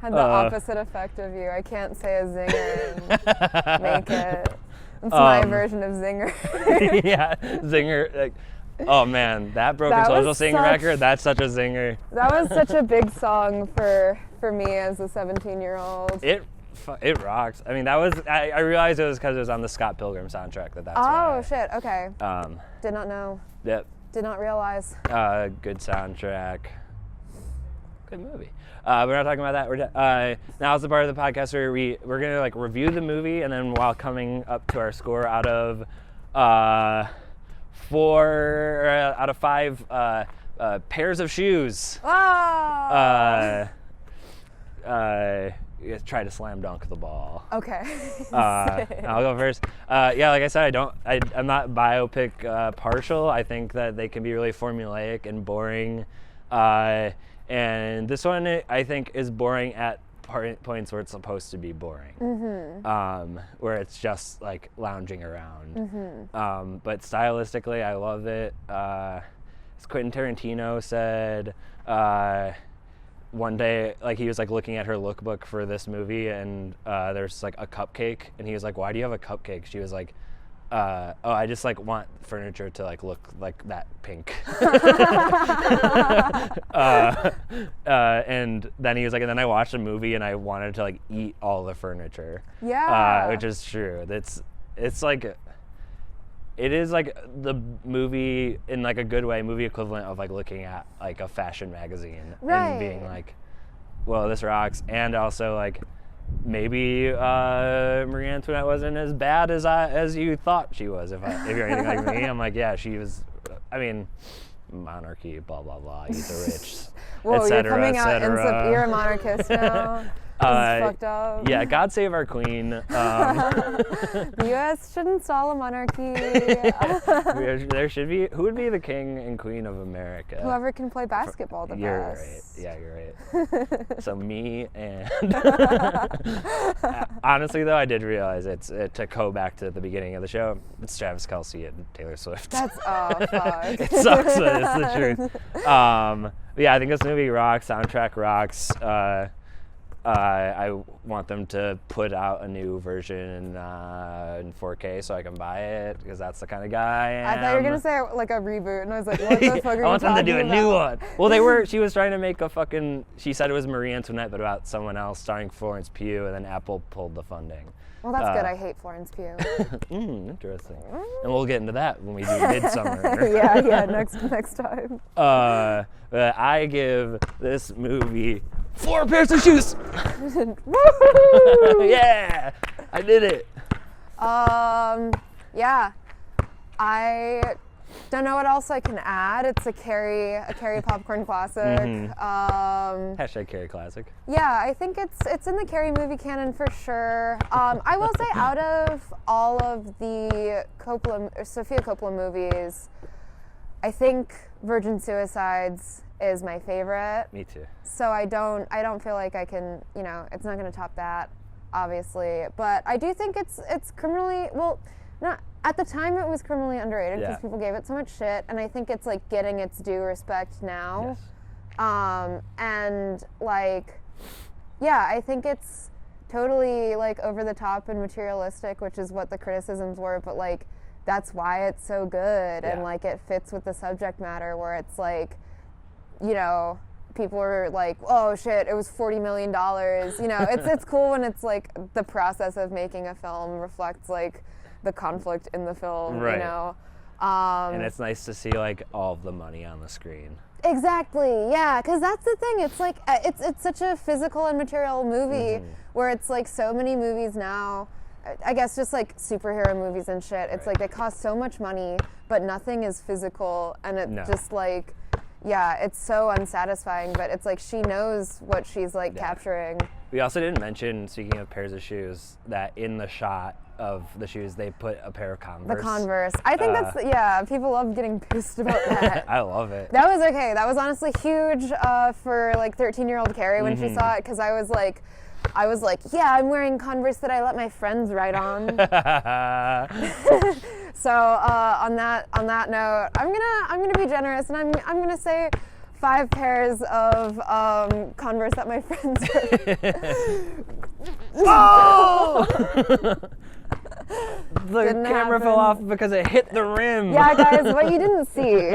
Speaker 2: had the opposite effect of you. I can't say a zinger and make it. It's my version of zinger.
Speaker 1: Yeah, zinger. Oh man, that Broken Social Sing record, that's such a zinger.
Speaker 2: That was such a big song for me as a 17-year-old.
Speaker 1: It rocks. I mean, that was, I realized it was because it was on the Scott Pilgrim soundtrack that's why.
Speaker 2: Oh, shit, okay. Did not know.
Speaker 1: Yep.
Speaker 2: Did not realize.
Speaker 1: Good soundtrack. Good movie. We're not talking about that. Now is the part of the podcast where we're gonna review the movie, and then while coming up to our score out of 4 out of 5 pairs of shoes.
Speaker 2: Oh!
Speaker 1: You guys try to slam dunk the ball.
Speaker 2: Okay.
Speaker 1: I'll go first. Yeah, like I said, I'm not biopic partial. I think that they can be really formulaic and boring. And this one, I think, is boring at points where it's supposed to be boring. Mm-hmm. Where it's just lounging around. Mm-hmm. But stylistically, I love it. As Quentin Tarantino said, one day, he was looking at her lookbook for this movie, and there's a cupcake, and he was like, "Why do you have a cupcake?" She was like, "Oh, I just want furniture to look like that pink." And then he was like, and then I watched a movie, and I wanted to eat all the furniture.
Speaker 2: Yeah.
Speaker 1: Which is true. It's it is like the movie in like a good way, movie equivalent of like looking at like a fashion magazine and being like, well, this rocks, and also like maybe Marie Antoinette wasn't as bad as you thought she was. If you're anything like me, I'm like, yeah, she was. I mean, monarchy, blah blah blah. Eat the rich.
Speaker 2: Whoa,
Speaker 1: you're
Speaker 2: coming out in some. You're a monarchist now. This is fucked up.
Speaker 1: Yeah, God save our queen.
Speaker 2: The U.S. should install a monarchy.
Speaker 1: There should be. Who would be the king and queen of America?
Speaker 2: Whoever can play basketball the
Speaker 1: You're
Speaker 2: best.
Speaker 1: right. Yeah, you're right. So me and honestly though, I did realize it's to go back to the beginning of the show. It's Travis Kelce and Taylor Swift.
Speaker 2: That's fuck.
Speaker 1: It sucks, but it's the truth. Yeah, I think this movie rocks. Soundtrack rocks. I want them to put out a new version in 4K so I can buy it, because that's the kind of guy I am.
Speaker 2: I thought you were gonna say like a reboot, and I was like, what the fuck are you talking about?
Speaker 1: I want them to do a new one. Well, she was trying to make a fucking, she said it was Marie Antoinette, but about someone else starring Florence Pugh, and then Apple pulled the funding.
Speaker 2: Well, that's good. I hate Florence Pugh.
Speaker 1: Interesting. And we'll get into that when we do Midsummer.
Speaker 2: yeah, next time.
Speaker 1: But I give this movie 4 pairs of shoes.
Speaker 2: Woohoo!
Speaker 1: Yeah, I did it.
Speaker 2: Yeah, I don't know what else I can add. It's a Kerry popcorn classic.
Speaker 1: Hashtag Kerry classic.
Speaker 2: Yeah, I think it's in the Kerry movie canon for sure. I will say, out of all of the Sofia Coppola movies, I think Virgin Suicides is my favorite.
Speaker 1: Me too.
Speaker 2: So I don't feel like I can, it's not going to top that, obviously. But I do think it's criminally, well, not at the time it was criminally underrated because people gave it so much shit, and I think it's like getting its due respect now.
Speaker 1: Yes.
Speaker 2: And like, yeah, I think it's totally like over the top and materialistic, which is what the criticisms were, but like that's why it's so good, and like it fits with the subject matter, where it's like, people were like, oh shit, it was $40 million. It's cool when it's like the process of making a film reflects like the conflict in the film,
Speaker 1: right. And it's nice to see like all of the money on the screen.
Speaker 2: Exactly, yeah, because that's the thing. It's like it's such a physical and material movie, where it's like so many movies now, I guess just like superhero movies and shit, it's like they cost so much money, but nothing is physical, and it's just like, yeah, it's so unsatisfying, but it's like she knows what she's like capturing.
Speaker 1: We also didn't mention, speaking of pairs of shoes, that in the shot of the shoes they put a pair of Converse.
Speaker 2: The Converse. I think that's, people love getting pissed about that.
Speaker 1: I love it.
Speaker 2: That was okay. That was honestly huge for like 13-year-old Kerry when she saw it, because I was like, yeah, I'm wearing Converse that I let my friends ride on. So on that note, I'm gonna be generous, and I'm gonna say 5 pairs of Converse that my friends wear.
Speaker 1: Oh! The camera fell off because it hit the rim.
Speaker 2: Yeah, guys, what you didn't see.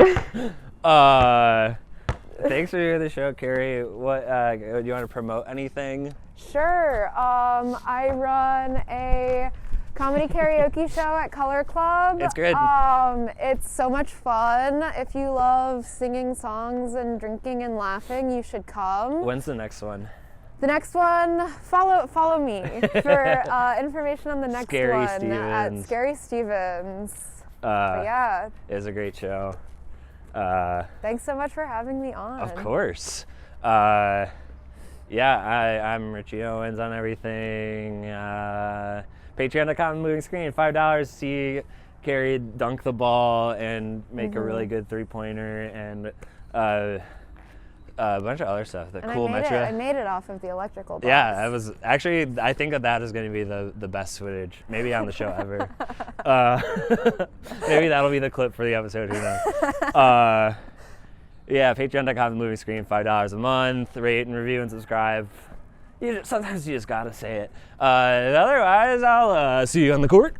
Speaker 1: Thanks for doing the show, Kerry. What do you want to promote anything?
Speaker 2: Sure. I run a comedy karaoke show at Color Club.
Speaker 1: It's good.
Speaker 2: It's so much fun. If you love singing songs and drinking and laughing, you should come.
Speaker 1: When's the next one?
Speaker 2: The next one, follow me for information on the next
Speaker 1: Kerry
Speaker 2: one
Speaker 1: Stevens.
Speaker 2: at Kerry Stevens. Yeah.
Speaker 1: It was a great show.
Speaker 2: Thanks so much for having me on.
Speaker 1: Of course. I'm Richie Owens on everything. Patreon.com moving screen, $5 to see Kerry dunk the ball and make a really good 3-pointer, and a bunch of other stuff.
Speaker 2: I made it off of the electrical box.
Speaker 1: Yeah, I think that is going to be the best footage, maybe on the show ever. Maybe that'll be the clip for the episode, who knows. Patreon.com moving screen, $5 a month. Rate and review and subscribe. Sometimes you just gotta say it. Otherwise, I'll see you on the court.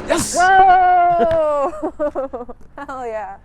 Speaker 1: Yes!
Speaker 2: Whoa! Hell yeah.